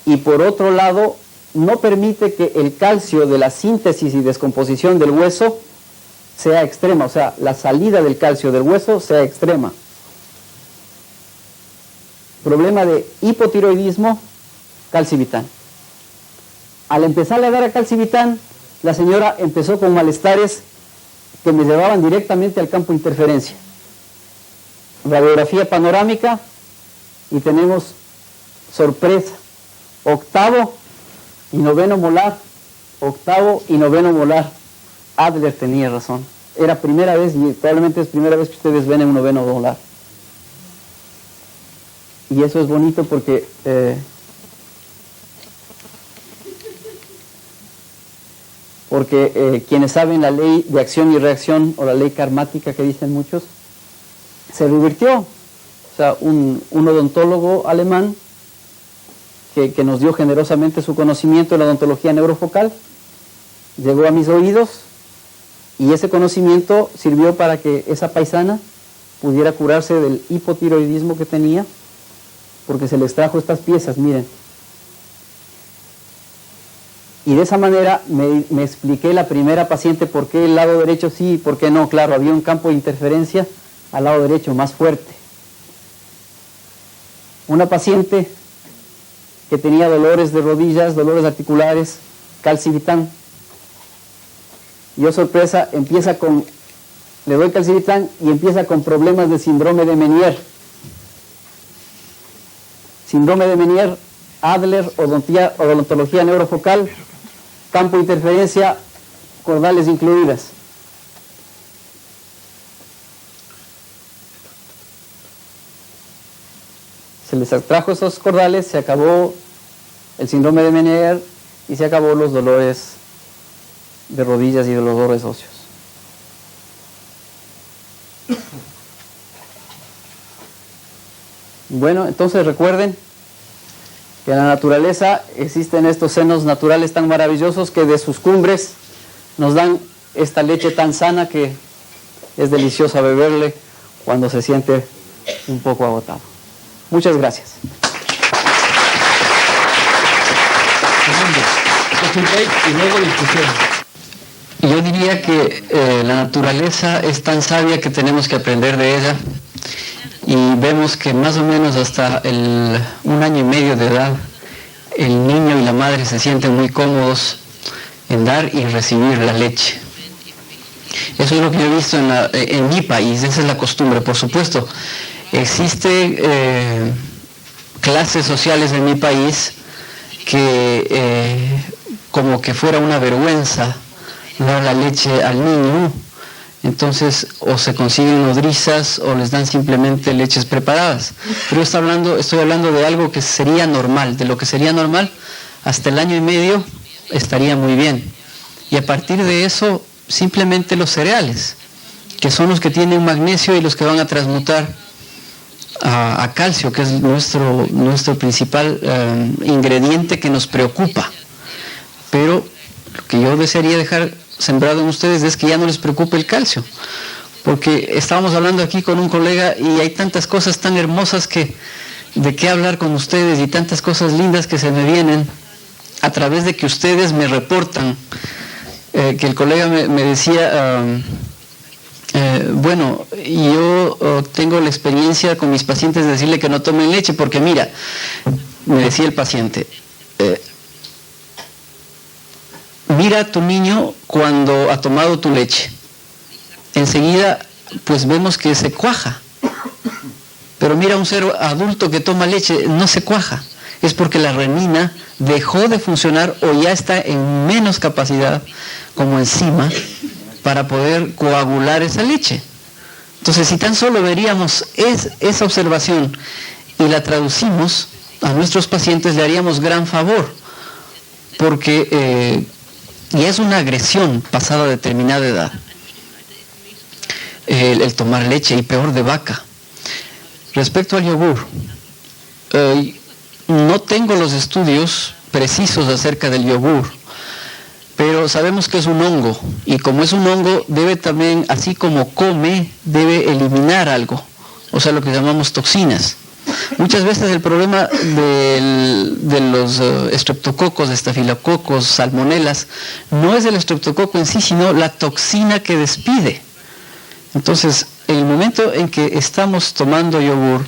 y por otro lado, no permite que el calcio de la síntesis y descomposición del hueso sea extrema, o sea, la salida del calcio del hueso sea extrema. Problema de hipotiroidismo, calcivitan. Al empezarle a dar a calcivitan, la señora empezó con malestares que me llevaban directamente al campo de interferencia. Radiografía panorámica y tenemos sorpresa: octavo y noveno molar, octavo y noveno molar. Adler tenía razón. Era primera vez, y probablemente es primera vez que ustedes ven en un noveno molar. Y eso es bonito porque quienes saben la ley de acción y reacción, o la ley karmática que dicen muchos, se revirtió. O sea, un odontólogo alemán que nos dio generosamente su conocimiento de la odontología neurofocal llegó a mis oídos, y ese conocimiento sirvió para que esa paisana pudiera curarse del hipotiroidismo que tenía, porque se le extrajo estas piezas, miren. Y de esa manera me expliqué la primera paciente por qué el lado derecho sí y por qué no. Claro, había un campo de interferencia al lado derecho más fuerte. Una paciente que tenía dolores de rodillas, dolores articulares, calcivitan. Yo, sorpresa, le doy calcivitan y empieza con problemas de síndrome de Menier. Síndrome de Menier, Adler, odontología neurofocal, campo de interferencia, cordales incluidas. Se les extrajo esos cordales, se acabó el síndrome de Menier y se acabó los dolores de rodillas y de los dolores óseos. Bueno, entonces recuerden que en la naturaleza existen estos senos naturales tan maravillosos que de sus cumbres nos dan esta leche tan sana que es deliciosa beberle cuando se siente un poco agotado. Muchas gracias. Y luego discusión. Yo diría que la naturaleza es tan sabia que tenemos que aprender de ella, y vemos que más o menos hasta un año y medio de edad el niño y la madre se sienten muy cómodos en dar y recibir la leche. Eso es lo que yo he visto en mi país. Esa es la costumbre. Por supuesto, existe clases sociales en mi país que como que fuera una vergüenza dar la leche al niño, Entonces, o se consiguen nodrizas o les dan simplemente leches preparadas. Pero estoy hablando de algo que sería normal, de lo que sería normal, hasta el 1 año y medio estaría muy bien. Y a partir de eso, simplemente los cereales, que son los que tienen magnesio y los que van a transmutar a calcio, que es nuestro principal ingrediente que nos preocupa. Pero lo que yo desearía dejar sembrado en ustedes es que ya no les preocupe el calcio, porque estábamos hablando aquí con un colega y hay tantas cosas tan hermosas de qué hablar con ustedes y tantas cosas lindas que se me vienen a través de que ustedes me reportan, que el colega me decía, bueno, yo tengo la experiencia con mis pacientes de decirle que no tomen leche, porque mira, me decía el paciente, mira a tu niño cuando ha tomado tu leche. Enseguida, pues vemos que se cuaja. Pero mira a un ser adulto que toma leche, no se cuaja. Es porque la renina dejó de funcionar o ya está en menos capacidad como enzima para poder coagular esa leche. Entonces, si tan solo veríamos esa observación y la traducimos a nuestros pacientes, le haríamos gran favor, porque y es una agresión pasada a determinada edad el tomar leche, y peor de vaca. Respecto al yogur, no tengo los estudios precisos acerca del yogur, pero sabemos que es un hongo, y como es un hongo, debe también, así como come, debe eliminar algo, o sea, lo que llamamos toxinas. Muchas veces el problema de los estreptococos, estafilococos, salmonelas, no es el estreptococo en sí, sino la toxina que despide. Entonces, en el momento en que estamos tomando yogur,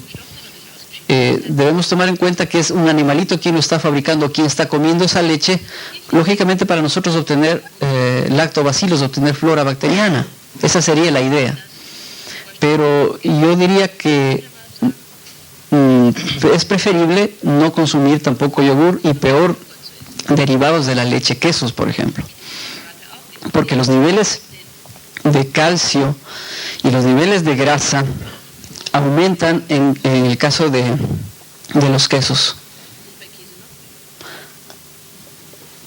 debemos tomar en cuenta que es un animalito quien lo está fabricando, quien está comiendo esa leche, lógicamente para nosotros obtener lactobacilos, obtener flora bacteriana. Esa sería la idea. Pero yo diría que es preferible no consumir tampoco yogur, y peor derivados de la leche, quesos por ejemplo, porque los niveles de calcio y los niveles de grasa aumentan en el caso de los quesos.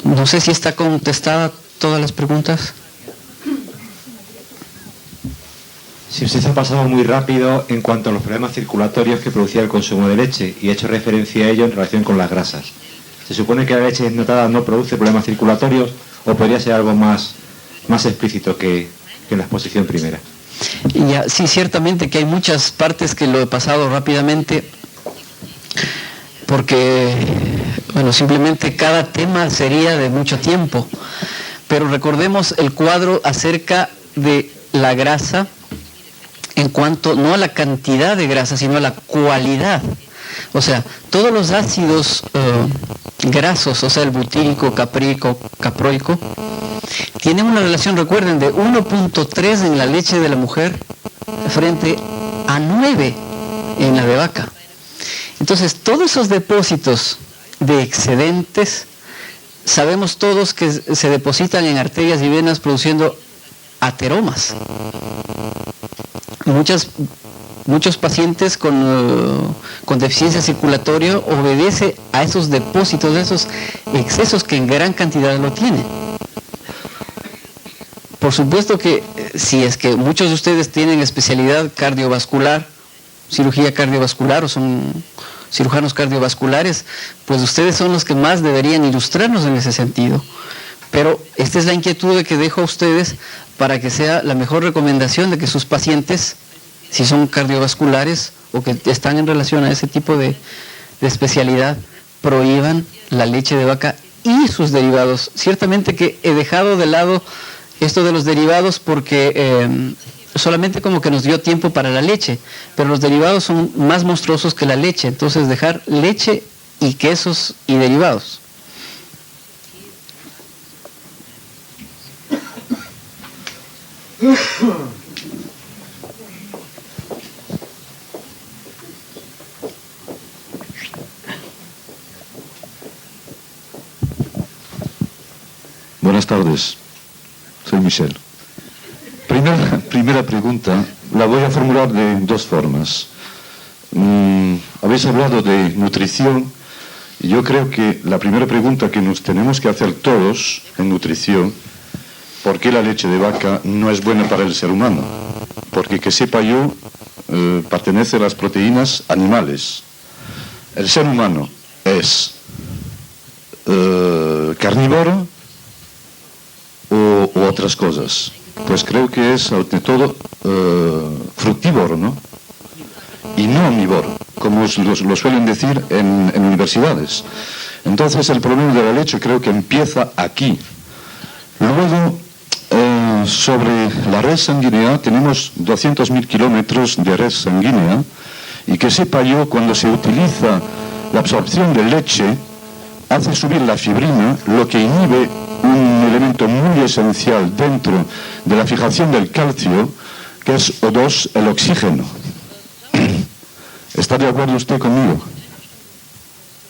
No sé si está contestada todas las preguntas. Si usted se ha pasado muy rápido en cuanto a los problemas circulatorios que producía el consumo de leche y ha hecho referencia a ello en relación con las grasas. ¿Se supone que la leche desnatada no produce problemas circulatorios o podría ser algo más explícito que en la exposición primera? Ya, sí, ciertamente que hay muchas partes que lo he pasado rápidamente porque, bueno, simplemente cada tema sería de mucho tiempo. Pero recordemos el cuadro acerca de la grasa, en cuanto no a la cantidad de grasa, sino a la cualidad. O sea, todos los ácidos grasos, o sea, el butírico, caproico, tienen una relación, recuerden, de 1.3 en la leche de la mujer frente a 9 en la de vaca. Entonces, todos esos depósitos de excedentes, sabemos todos que se depositan en arterias y venas produciendo ateromas. Muchos pacientes con deficiencia circulatoria obedece a esos depósitos, a esos excesos que en gran cantidad lo tienen. Por supuesto que si es que muchos de ustedes tienen especialidad cardiovascular, cirugía cardiovascular o son cirujanos cardiovasculares, pues ustedes son los que más deberían ilustrarnos en ese sentido. Pero esta es la inquietud que dejo a ustedes para que sea la mejor recomendación de que sus pacientes, si son cardiovasculares o que están en relación a ese tipo de especialidad, prohíban la leche de vaca y sus derivados. Ciertamente que he dejado de lado esto de los derivados porque solamente como que nos dio tiempo para la leche, pero los derivados son más monstruosos que la leche, entonces dejar leche y quesos y derivados. Buenas tardes, soy Michel. primera pregunta la voy a formular de dos formas. Habéis hablado de nutrición. Yo creo que la primera pregunta que nos tenemos que hacer todos en nutrición, ¿por qué la leche de vaca no es buena para el ser humano? Porque, que sepa yo, pertenece a las proteínas animales. ¿El ser humano es carnívoro o otras cosas? Pues creo que es, ante todo, fructívoro, ¿no? Y no omnívoro, como lo suelen decir en universidades. Entonces el problema de la leche creo que empieza aquí. Luego, sobre la red sanguínea, tenemos 200.000 kilómetros de red sanguínea, y que sepa yo, cuando se utiliza la absorción de leche, hace subir la fibrina, lo que inhibe un elemento muy esencial dentro de la fijación del calcio, que es O2, el oxígeno. ¿Está de acuerdo usted conmigo?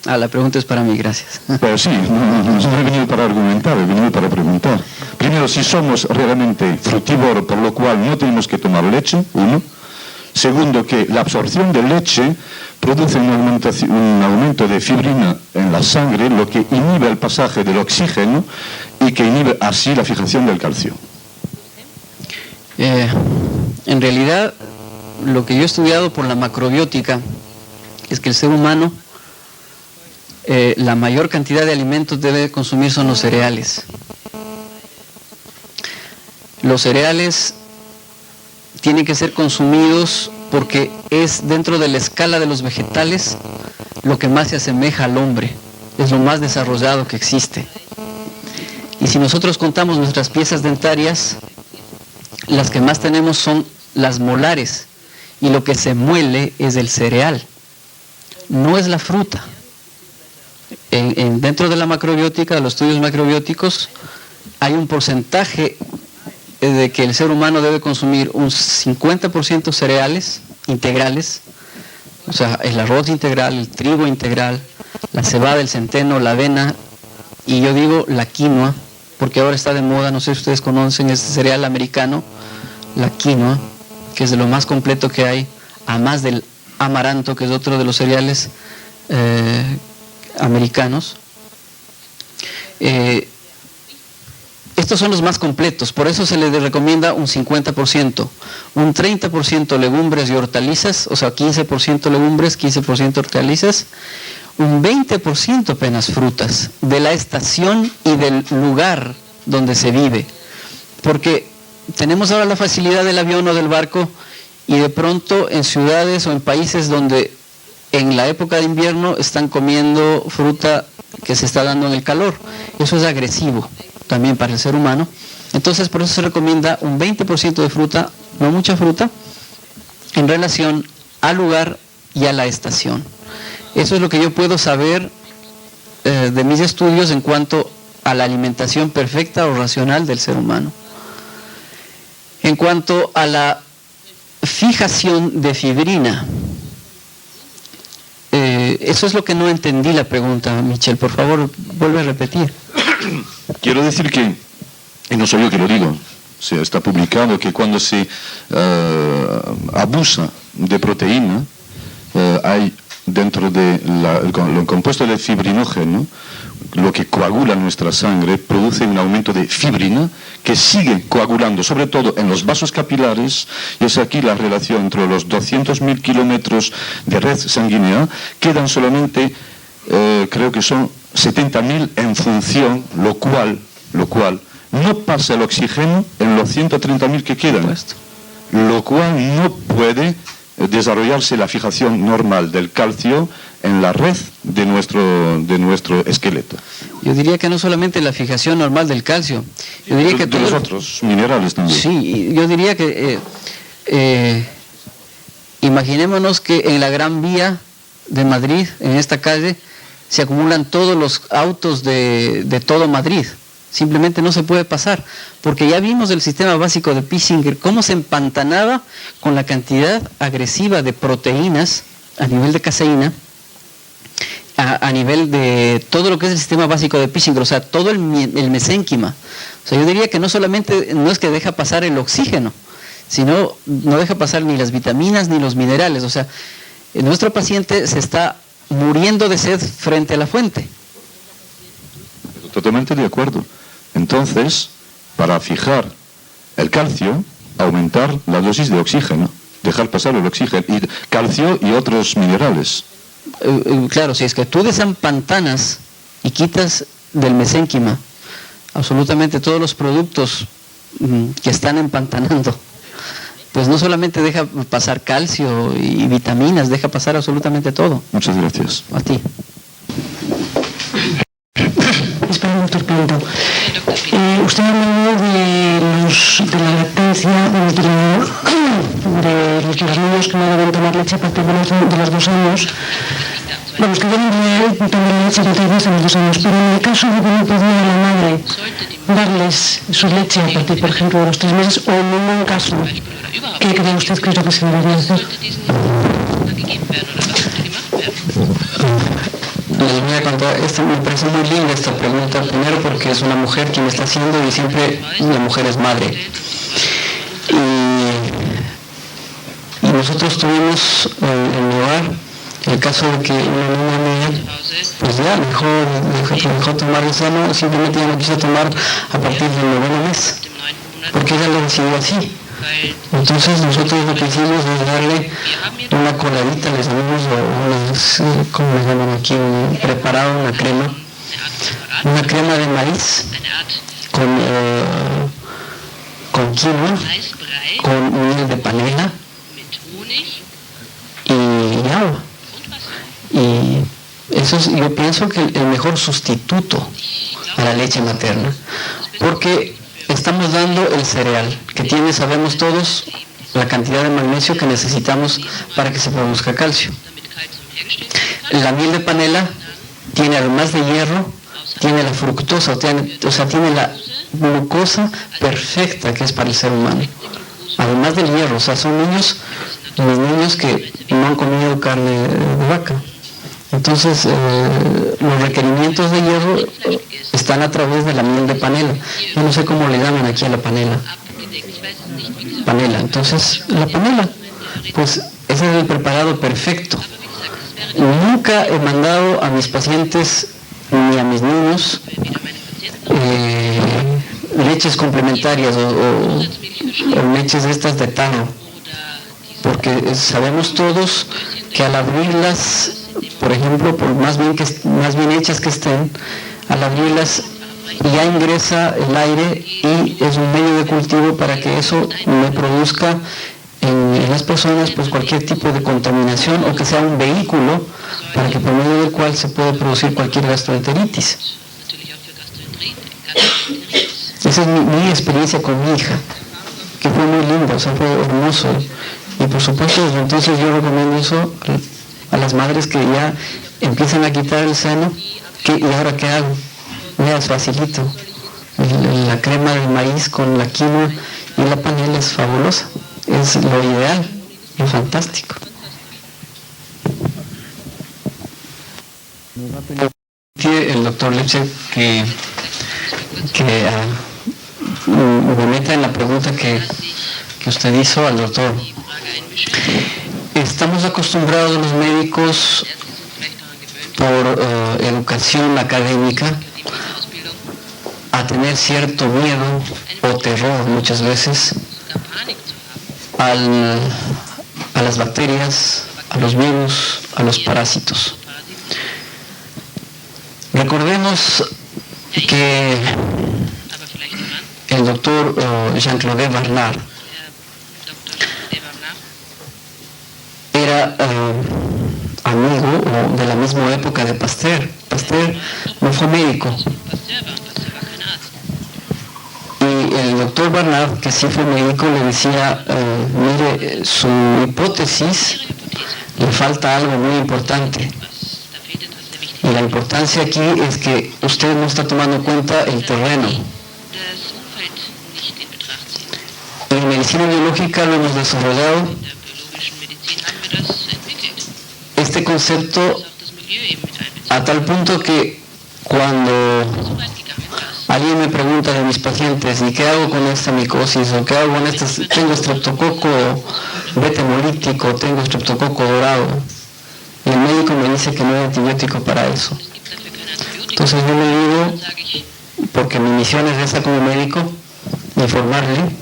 La pregunta es para mí, gracias. Pero sí, no he venido para argumentar, he venido para preguntar. Primero, si somos realmente frutívoros, por lo cual no tenemos que tomar leche, uno. Segundo, que la absorción de leche produce un aumento de fibrina en la sangre, lo que inhibe el pasaje del oxígeno y que inhibe así la fijación del calcio. En realidad, lo que yo he estudiado por la macrobiótica es que el ser humano, la mayor cantidad de alimentos debe consumir son los cereales. Los cereales tienen que ser consumidos porque es dentro de la escala de los vegetales lo que más se asemeja al hombre, es lo más desarrollado que existe. Y si nosotros contamos nuestras piezas dentarias, las que más tenemos son las molares, y lo que se muele es el cereal, no es la fruta. Dentro de la macrobiótica, de los estudios macrobióticos, hay un porcentaje de que el ser humano debe consumir un 50% cereales integrales, o sea, el arroz integral, el trigo integral, la cebada, el centeno, la avena, y yo digo la quinoa, porque ahora está de moda, no sé si ustedes conocen este cereal americano, la quinoa, que es de lo más completo que hay, a más del amaranto, que es otro de los cereales americanos. Estos son los más completos, por eso se les recomienda un 50%, un 30% legumbres y hortalizas, o sea, 15% legumbres, 15% hortalizas, un 20% apenas frutas, de la estación y del lugar donde se vive. Porque tenemos ahora la facilidad del avión o del barco, y de pronto en ciudades o en países donde en la época de invierno están comiendo fruta que se está dando en el calor. Eso es agresivo también para el ser humano. Entonces por eso se recomienda un 20% de fruta, no mucha fruta, en relación al lugar y a la estación. Eso es lo que yo puedo saber de mis estudios en cuanto a la alimentación perfecta o racional del ser humano. En cuanto a la fijación de fibrina, eso es lo que no entendí la pregunta, Michel. Por favor, vuelve a repetir. Quiero decir que, y no soy yo que lo digo, está publicado que cuando se abusa de proteína, hay dentro del compuesto de fibrinógeno, lo que coagula nuestra sangre, produce un aumento de fibrina que sigue coagulando, sobre todo en los vasos capilares, y es aquí la relación entre los 200.000 kilómetros de red sanguínea, quedan solamente, creo que son 70.000 en función, lo cual no pasa el oxígeno en los 130.000 que quedan, lo cual no puede desarrollarse la fijación normal del calcio en la red de nuestro esqueleto. Yo diría que no solamente la fijación normal del calcio, yo diría que de los otros minerales también. Sí, yo diría que imaginémonos que en la Gran Vía de Madrid, en esta calle, se acumulan todos los autos de todo Madrid. Simplemente no se puede pasar, porque ya vimos el sistema básico de Pissinger, cómo se empantanaba con la cantidad agresiva de proteínas a nivel de caseína, a nivel de todo lo que es el sistema básico de Pissinger, o sea, todo el mesénquima. O sea, yo diría que no solamente no es que deja pasar el oxígeno, sino no deja pasar ni las vitaminas ni los minerales. O sea, nuestro paciente se está muriendo de sed frente a la fuente. Totalmente de acuerdo. Entonces, para fijar el calcio, aumentar la dosis de oxígeno, dejar pasar el oxígeno, y calcio y otros minerales. Claro, si es que tú desempantanas y quitas del mesénquima absolutamente todos los productos que están empantanando, pues no solamente deja pasar calcio y vitaminas, deja pasar absolutamente todo. Muchas gracias. A ti. Espera, doctor Pinto. Usted habló de la lactancia, de los niños que no deben tomar leche a partir de los 2 años. Vamos, que deben tomar leche a partir de los 2 años, pero en el caso de que no pudiera la madre darles su leche a partir, por ejemplo, de los 3 meses, o en ningún caso, ¿qué cree usted que es lo que se debería hacer? Les voy a contar, me parece muy linda esta pregunta, primero porque es una mujer quien me está haciendo y siempre la mujer es madre. Y nosotros tuvimos en mi hogar el caso de que una niña mía, pues ya dejó tomar el seno, simplemente ya no quiso tomar a partir del 9º mes, porque ella lo decidió así. Entonces nosotros lo que hicimos es darle una coladita, les llamamos, ¿cómo le llaman aquí? Preparado una crema de maíz con quinoa, con miel de panela y agua. Y eso es, yo pienso que el mejor sustituto a la leche materna, porque estamos dando el cereal, que tiene, sabemos todos, la cantidad de magnesio que necesitamos para que se produzca calcio. La miel de panela tiene, además de hierro, tiene la fructosa, o sea, tiene la glucosa perfecta que es para el ser humano. Además del hierro, o sea, son niños que no han comido carne de vaca. Entonces, los requerimientos de hierro están a través de la miel de panela. Yo no sé cómo le llaman aquí a la panela. Panela. Entonces, la panela, pues ese es el preparado perfecto. Nunca he mandado a mis pacientes ni a mis niños leches complementarias o leches estas de tano, porque sabemos todos que al abrirlas, por ejemplo, por más bien hechas que estén, al abrirlas ya ingresa el aire y es un medio de cultivo para que eso no produzca en las personas pues cualquier tipo de contaminación, o que sea un vehículo para que por medio del cual se puede producir cualquier gastroenteritis. Esa es mi experiencia con mi hija, que fue muy linda, o sea, fue hermoso. Y por supuesto, desde entonces yo recomiendo eso a las madres que ya empiezan a quitar el seno. ¿Y ahora qué hago? Mira, es facilito. La crema de maíz con la quinoa y la panela es fabulosa. Es lo ideal, lo fantástico. El doctor Lipset que me meta en la pregunta que usted hizo al doctor. Estamos acostumbrados los médicos por educación académica a tener cierto miedo o terror muchas veces a las bacterias, a los virus, a los parásitos. Recordemos que el doctor Jean-Claude Barnard era amigo de la misma época de Pasteur. Pasteur no fue médico. Y el doctor Barnard, que sí fue médico, le decía, mire, su hipótesis le falta algo muy importante. Y la importancia aquí es que usted no está tomando en cuenta el terreno. En medicina biológica lo hemos desarrollado este concepto a tal punto que cuando alguien me pregunta de mis pacientes, ¿y qué hago con esta micosis? ¿O qué hago con este? Tengo estreptococo beta hemolítico, tengo estreptococo dorado. Y el médico me dice que no hay antibiótico para eso. Entonces yo le digo, porque mi misión es esa como médico, informarle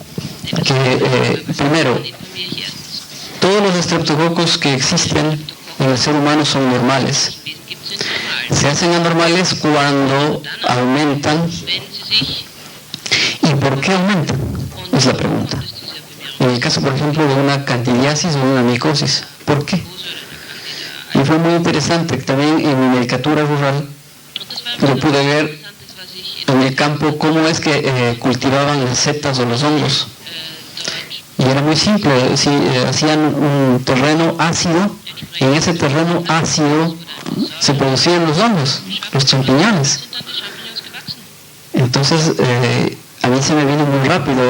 que primero, todos los estreptococos que existen en el ser humano son normales. Se hacen anormales cuando aumentan. ¿Y por qué aumentan? Es la pregunta. En el caso, por ejemplo, de una candidiasis o una micosis, ¿por qué? Y fue muy interesante, también en mi medicatura rural, yo pude ver en el campo cómo es que cultivaban las setas o los hongos. Y era muy simple, hacían un terreno ácido, y en ese terreno ácido se producían los hongos, los champiñones. Entonces, a mí se me vino muy rápido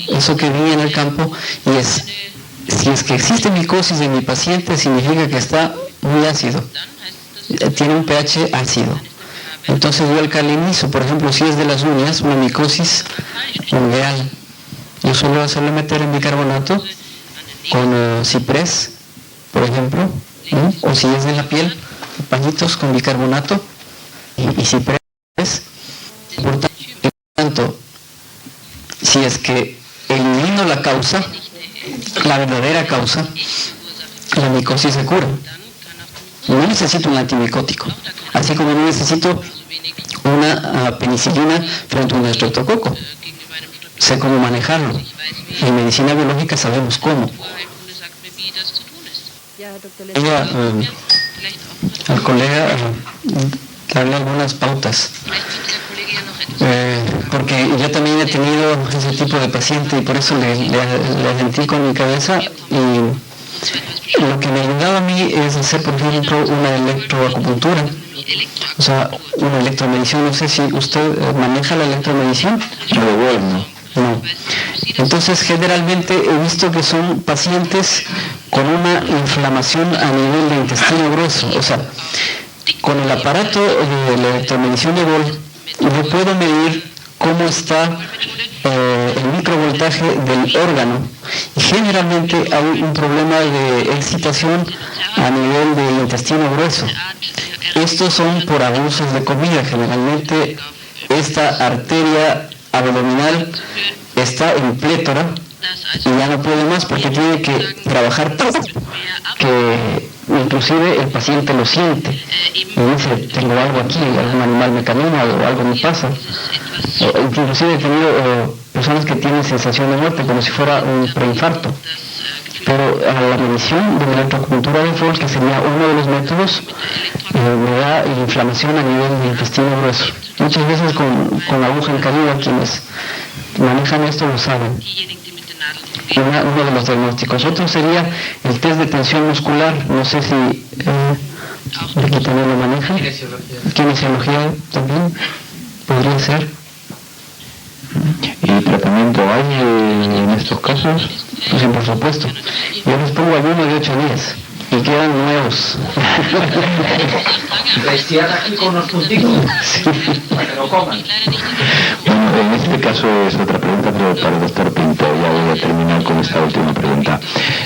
eso que vi en el campo, y es, si es que existe micosis en mi paciente, significa que está muy ácido, tiene un pH ácido. Entonces yo alcalinizo, por ejemplo, si es de las uñas, una micosis ungueal, yo suelo hacerle meter en bicarbonato con ciprés, por ejemplo, o si es de la piel, pañitos con bicarbonato y ciprés. Por tanto, si es que elimino la causa, la verdadera causa, la micosis se cura. No necesito un antimicótico, así como no necesito una penicilina frente a un estreptococo. Sé cómo manejarlo. En medicina biológica sabemos cómo. Al colega darle algunas pautas. Porque yo también he tenido ese tipo de paciente y por eso le sentí con mi cabeza, y lo que me ayudaba a mí es hacer, por ejemplo, una electroacupuntura, o sea, una electromedición. No sé si usted maneja la electromedición. No. Entonces, generalmente he visto que son pacientes con una inflamación a nivel de intestino grueso. O sea, con el aparato de la electromedición de Boll, yo puedo medir cómo está el microvoltaje del órgano. Y generalmente hay un problema de excitación a nivel del intestino grueso. Estos son por abusos de comida. Generalmente esta arteria abdominal está en plétora y ya no puede más porque tiene que trabajar todo, que inclusive el paciente lo siente y dice, tengo algo aquí, algún animal me camina o algo me pasa. Inclusive he tenido personas que tienen sensación de muerte como si fuera un preinfarto. Pero a la medición de la electroacupuntura de Fols, que sería uno de los métodos, me da inflamación a nivel del intestino grueso. Muchas veces con aguja en caída, quienes manejan esto lo saben. Uno de los diagnósticos. Otro sería el test de tensión muscular. No sé si aquí también lo manejan. Kinesiología también podría ser. ¿Y tratamiento hay en estos casos? Pues sí, por supuesto. Yo les pongo ayuno de 8 días y quedan nuevos. Restiar aquí con los puntitos para que lo coman. Bueno, en este caso es otra pregunta, pero para el doctor Pinto. Ya voy a terminar con esta última pregunta.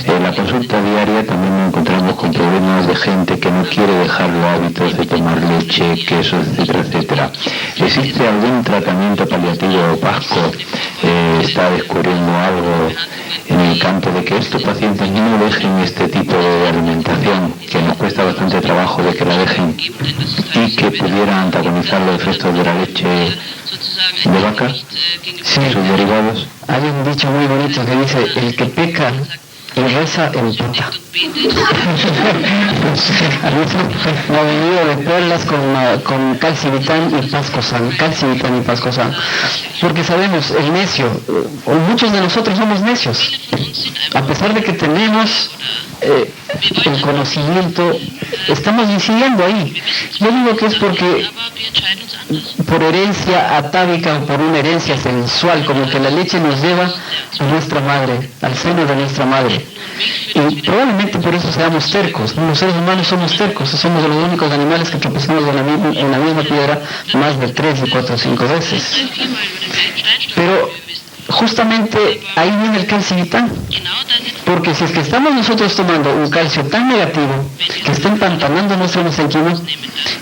En la consulta diaria también nos encontramos con problemas de gente que no quiere dejar los hábitos de tomar leche, queso, etcétera, etcétera. ¿Existe algún tratamiento paliativo o PASCO? ¿Está descubriendo algo en el campo de que estos pacientes no dejen este tipo de alimentación, que nos cuesta bastante trabajo de que la dejen, y que pudiera antagonizar los efectos de la leche de vaca, Sí, sus derivados? hay un dicho muy bonito que dice, el que peca y reza empata. Ha venido de perlas con calcivitan y pascosan, porque sabemos, el necio, muchos de nosotros somos necios, a pesar de que tenemos el conocimiento, estamos incidiendo ahí. Yo digo que es porque por herencia atávica o por una herencia sensual, como que la leche nos lleva a nuestra madre, al seno de nuestra madre. Y probablemente por eso seamos tercos, ¿no? Los seres humanos somos tercos, somos de los únicos animales que tropezamos en la misma piedra más de 3, 4 o 5 veces. Pero justamente ahí viene el calcivitán, porque si es que estamos nosotros tomando un calcio tan negativo que está empantanando nuestro mesenquimo,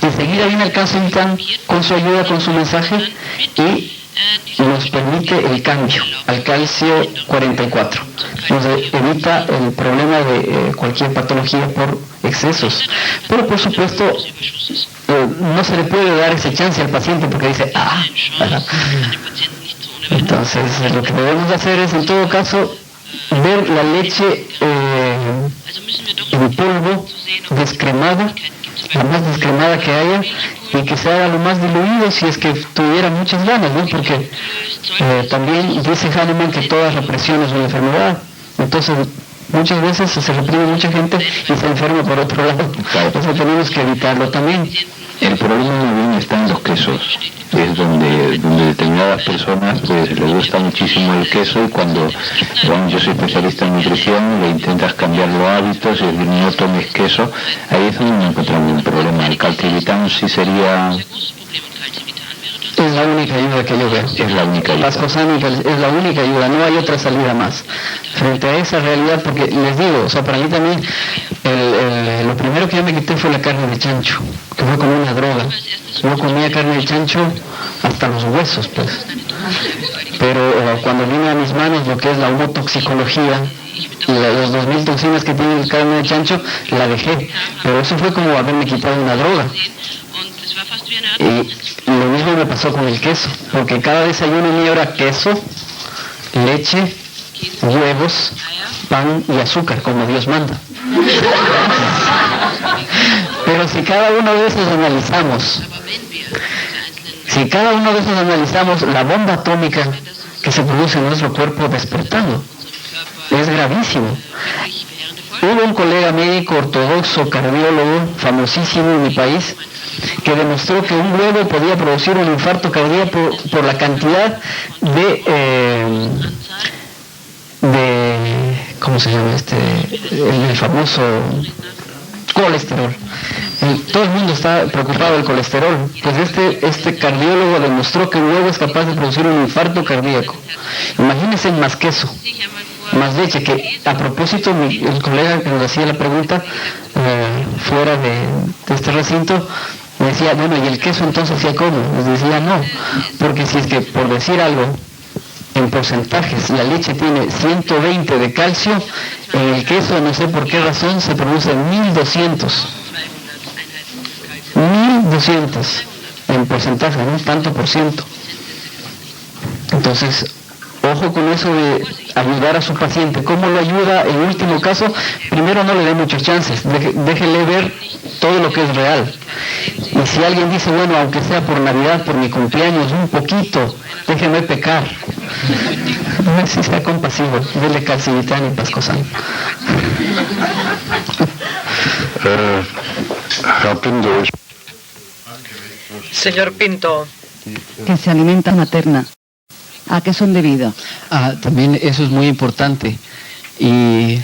enseguida viene el calcivitán con su ayuda, con su mensaje, y nos permite el cambio al calcio 44. Nos evita el problema de cualquier patología por excesos. Pero por supuesto no se le puede dar ese chance al paciente porque dice, entonces lo que debemos hacer es en todo caso ver la leche en polvo, descremada, la más descremada que haya, y que se haga lo más diluido si es que tuviera muchas ganas, ¿no? Porque también dice Hahnemann que toda represión es una enfermedad. Entonces muchas veces se reprime mucha gente y se enferma por otro lado. Entonces tenemos que evitarlo también. El problema también está en los quesos, es donde determinadas personas pues les gusta muchísimo el queso, y cuando yo soy especialista en nutrición, le intentas cambiar los hábitos y no tomes queso, ahí es donde encontramos un problema. El calcivitán sí sería... Es la única ayuda que yo veo. Es la única ayuda. Pascosánica es la única ayuda, no hay otra salida más. Frente a esa realidad, porque les digo, o sea, para mí también, lo primero que yo me quité fue la carne de chancho, que fue como una droga. Yo comía carne de chancho hasta los huesos, pues. Pero cuando vino a mis manos lo que es la homotoxicología, las 2000 toxinas que tiene la carne de chancho, la dejé. Pero eso fue como haberme quitado una droga. Y lo mismo me pasó con el queso, porque cada desayuno mío era queso, leche, huevos, pan y azúcar, como Dios manda. Pero si cada uno de esos analizamos la bomba atómica que se produce en nuestro cuerpo despertando, es gravísimo. Hubo un colega médico ortodoxo, cardiólogo, famosísimo en mi país, que demostró que un huevo podía producir un infarto cardíaco por la cantidad de ¿cómo se llama el famoso colesterol? Todo el mundo está preocupado del colesterol. Pues este cardiólogo demostró que un huevo es capaz de producir un infarto cardíaco. Imagínense más queso, más leche, que a propósito el colega que nos hacía la pregunta fuera de este recinto me decía, bueno, ¿y el queso entonces ya cómo? Les decía, no, porque si es que, por decir algo, en porcentajes, la leche tiene 120 de calcio, en el queso, no sé por qué razón, se produce 1200. 1200 en porcentaje, ¿no? Tanto por ciento. Entonces, ojo con eso de ayudar a su paciente. ¿Cómo lo ayuda? En último caso, primero no le dé muchos chances, déjele ver todo lo que es real. Y si alguien dice, bueno, aunque sea por Navidad, por mi cumpleaños, un poquito, déjeme pecar. No sé si sea compasivo, dele calcivitán y pascosan. Señor Pinto. Que se alimenta materna. ¿A qué son debidas? También eso es muy importante. Y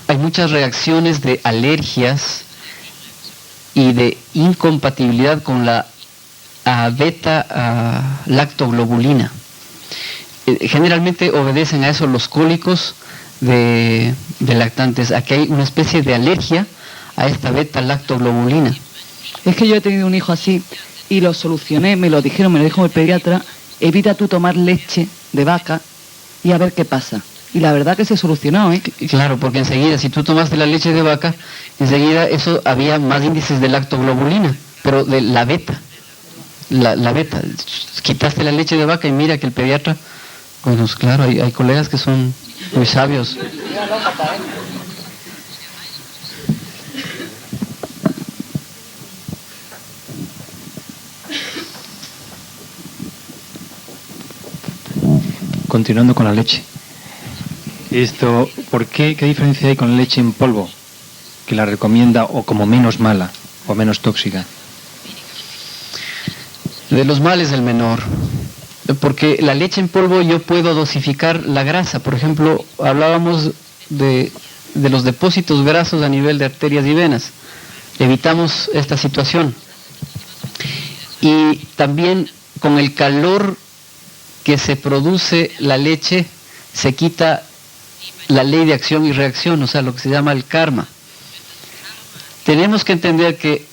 hay muchas reacciones de alergias y de incompatibilidad con la beta-lactoglobulina. Generalmente obedecen a eso los cólicos de lactantes. Aquí hay una especie de alergia a esta beta-lactoglobulina. Es que yo he tenido un hijo así y lo solucioné, me lo dijo el pediatra, evita tú tomar leche de vaca y a ver qué pasa. Y la verdad que se solucionó, ¿eh? Claro, porque enseguida, si tú tomaste la leche de vaca, enseguida eso había más índices de lactoglobulina, pero de la beta. La beta. Quitaste la leche de vaca y mira que el pediatra, bueno, claro, hay colegas que son muy sabios. Continuando con la leche. ¿Qué diferencia hay con la leche en polvo? Que la recomienda o como menos mala o menos tóxica. De los males el menor. porque la leche en polvo yo puedo dosificar la grasa. Por ejemplo, hablábamos de los depósitos grasos a nivel de arterias y venas. Evitamos esta situación. Y también con el calor que se produce la leche, se quita la ley de acción y reacción, o sea, lo que se llama el karma. Tenemos que entender que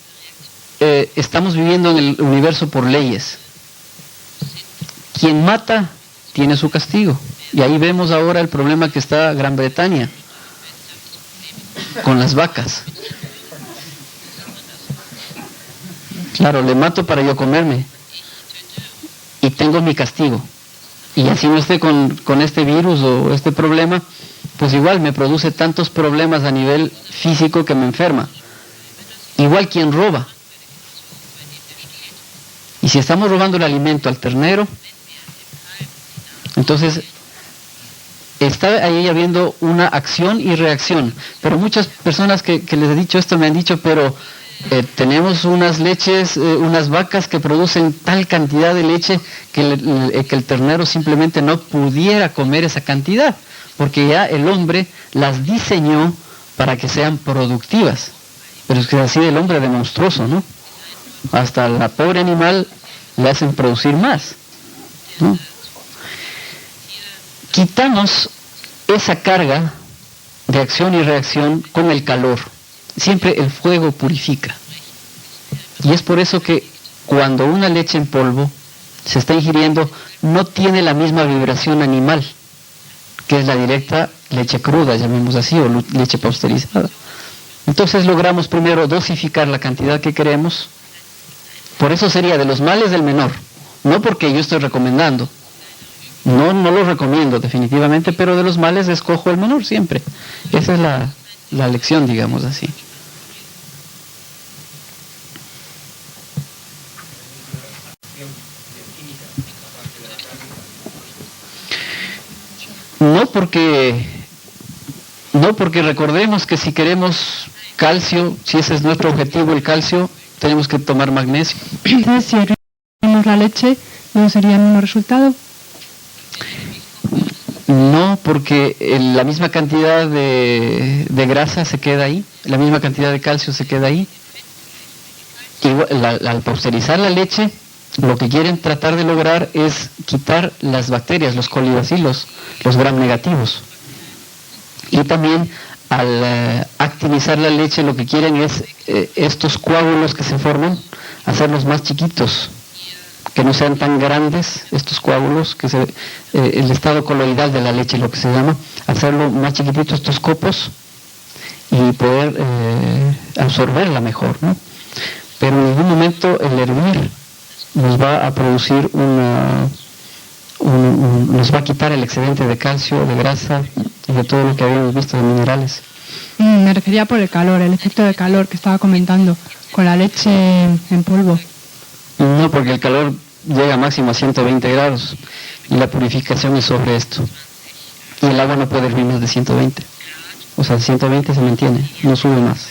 estamos viviendo en el universo por leyes. Quien mata tiene su castigo. Y ahí vemos ahora el problema que está Gran Bretaña con las vacas. Claro, le mato para yo comerme. Y tengo mi castigo. Y así no esté con este virus o este problema, pues igual me produce tantos problemas a nivel físico que me enferma. Igual quien roba. Y si estamos robando el alimento al ternero, entonces está ahí habiendo una acción y reacción. Pero muchas personas que les he dicho esto me han dicho, pero tenemos unas leches, unas vacas que producen tal cantidad de leche que el ternero simplemente no pudiera comer esa cantidad, porque ya el hombre las diseñó para que sean productivas. Pero es que así el hombre de monstruoso, ¿no? Hasta la pobre animal le hacen producir más, ¿no? Quitamos esa carga de acción y reacción con el calor. Siempre el fuego purifica. Y es por eso que cuando una leche en polvo se está ingiriendo, no tiene la misma vibración animal, que es la directa leche cruda, llamemos así, o leche pasteurizada. Entonces logramos primero dosificar la cantidad que queremos. Por eso sería de los males del menor. No porque yo estoy recomendando. No lo recomiendo definitivamente, pero de los males escojo el menor siempre. Esa es la lección, digamos así. No porque recordemos que si queremos calcio, si ese es nuestro objetivo, el calcio, tenemos que tomar magnesio. Entonces, si hervimos la leche, ¿no sería el mismo resultado? No, porque la misma cantidad de grasa se queda ahí, la misma cantidad de calcio se queda ahí. Al pasteurizar la leche, lo que quieren tratar de lograr es quitar las bacterias, los colibacilos, los gram negativos. Y también al activizar la leche, lo que quieren es estos coágulos que se forman, hacerlos más chiquitos, que no sean tan grandes estos coágulos, el estado coloidal de la leche, lo que se llama, hacerlo más chiquititos estos copos y poder absorberla mejor, ¿no? Pero en ningún momento el hervir nos va a producir nos va a quitar el excedente de calcio, de grasa y de todo lo que habíamos visto de minerales. Me refería por el calor, el efecto de calor que estaba comentando con la leche en polvo. No, porque el calor llega máximo a 120 grados y la purificación es sobre esto. Y el agua no puede hervir más de 120. O sea, 120 se mantiene, no sube más.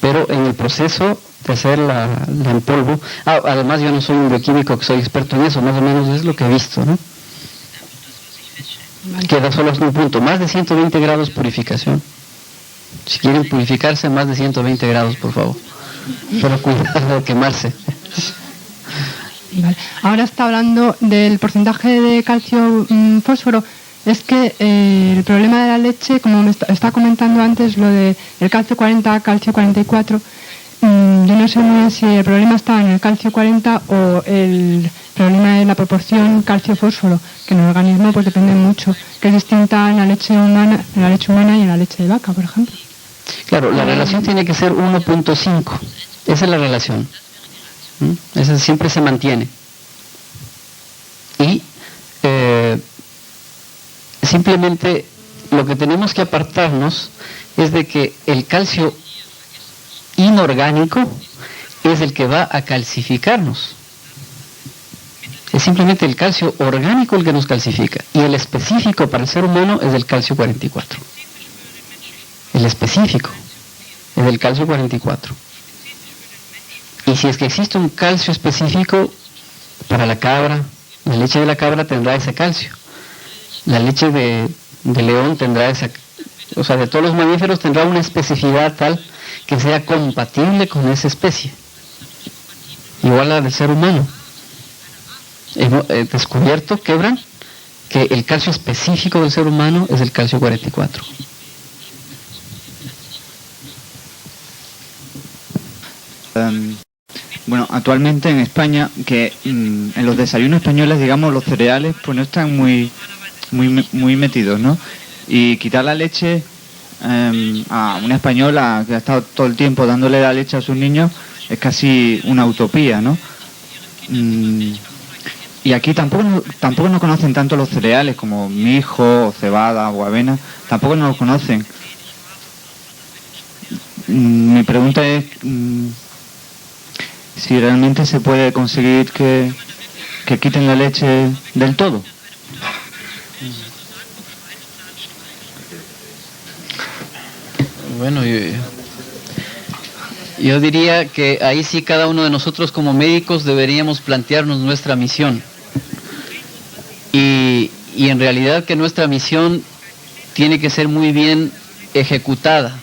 Pero en el proceso de hacer la en polvo, además yo no soy un bioquímico que soy experto en eso, más o menos es lo que he visto, ¿no? Queda solo hasta un punto, más de 120 grados purificación. Si quieren purificarse, más de 120 grados, por favor. Pero cuidado de quemarse. Vale. Ahora está hablando del porcentaje de calcio fósforo. Es que el problema de la leche, como me está comentando antes, lo de el calcio 40, calcio 44, yo no sé muy bien si el problema está en el calcio 40 o el problema de la proporción calcio-fósforo, que en el organismo pues depende mucho, que es distinta en la leche humana y en la leche de vaca, por ejemplo. Claro, la relación tiene que ser 1.5. Esa es la relación. Esa siempre se mantiene. Y simplemente lo que tenemos que apartarnos es de que el calcio inorgánico es el que va a calcificarnos. Es simplemente el calcio orgánico el que nos calcifica. Y el específico para el ser humano es el calcio 44. El específico es el calcio 44. Y si es que existe un calcio específico para la cabra, La leche de la cabra tendrá ese calcio. La leche de león tendrá esa, o sea, de todos los mamíferos tendrá una especificidad tal que sea compatible con esa especie. Igual a la del ser humano. Hemos descubierto, Quebran, que el calcio específico del ser humano es el calcio 44. Bueno, actualmente en España, que en los desayunos españoles, digamos, los cereales pues no están muy metidos, ¿no? Y quitar la leche a una española que ha estado todo el tiempo dándole la leche a sus niños es casi una utopía, ¿no? Y aquí tampoco no conocen tanto los cereales como mijo, o cebada o avena, tampoco no los conocen. Mi pregunta es si realmente se puede conseguir que quiten la leche del todo. Bueno, yo diría que ahí sí cada uno de nosotros como médicos deberíamos plantearnos nuestra misión. Y en realidad que nuestra misión tiene que ser muy bien ejecutada.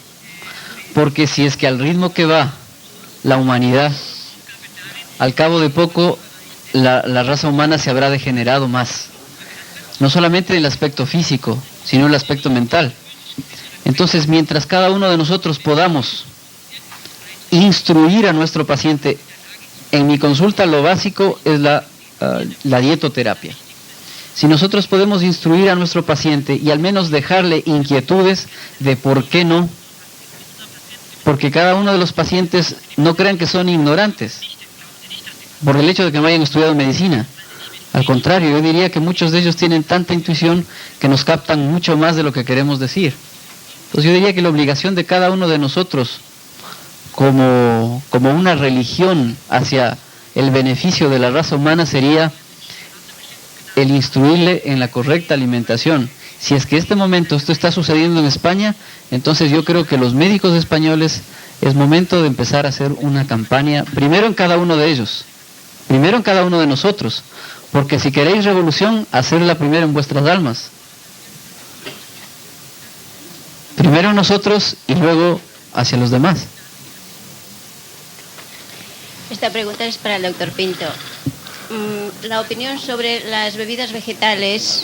Porque si es que al ritmo que va la humanidad, al cabo de poco la raza humana se habrá degenerado más. No solamente en el aspecto físico, sino en el aspecto mental. Entonces, mientras cada uno de nosotros podamos instruir a nuestro paciente, en mi consulta lo básico es la dietoterapia. Si nosotros podemos instruir a nuestro paciente y al menos dejarle inquietudes de por qué no, porque cada uno de los pacientes no crean que son ignorantes por el hecho de que no hayan estudiado medicina. Al contrario, yo diría que muchos de ellos tienen tanta intuición que nos captan mucho más de lo que queremos decir. Entonces yo diría que la obligación de cada uno de nosotros como una religión hacia el beneficio de la raza humana sería el instruirle en la correcta alimentación. Si es que esto está sucediendo en España, entonces yo creo que los médicos españoles es momento de empezar a hacer una campaña, primero en cada uno de ellos, primero en cada uno de nosotros, porque si queréis revolución, hacerla primero en vuestras almas. Primero nosotros y luego hacia los demás. Esta pregunta es para el doctor Pinto. La opinión sobre las bebidas vegetales.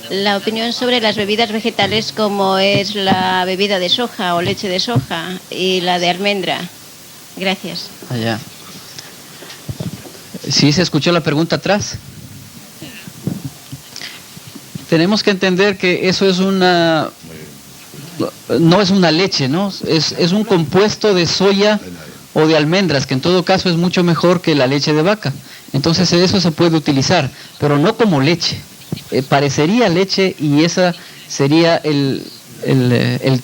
La opinión sobre las bebidas vegetales como es la bebida de soja o leche de soja y la de almendra. Gracias. Allá. ¿Sí se escuchó la pregunta atrás? Tenemos que entender que eso es no es una leche, ¿no? Es un compuesto de soya o de almendras, que en todo caso es mucho mejor que la leche de vaca. Entonces eso se puede utilizar, pero no como leche. Parecería leche y esa sería el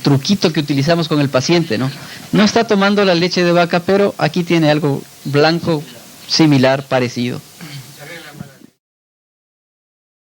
truquito que utilizamos con el paciente, ¿no? No está tomando la leche de vaca, pero aquí tiene algo blanco, similar, parecido.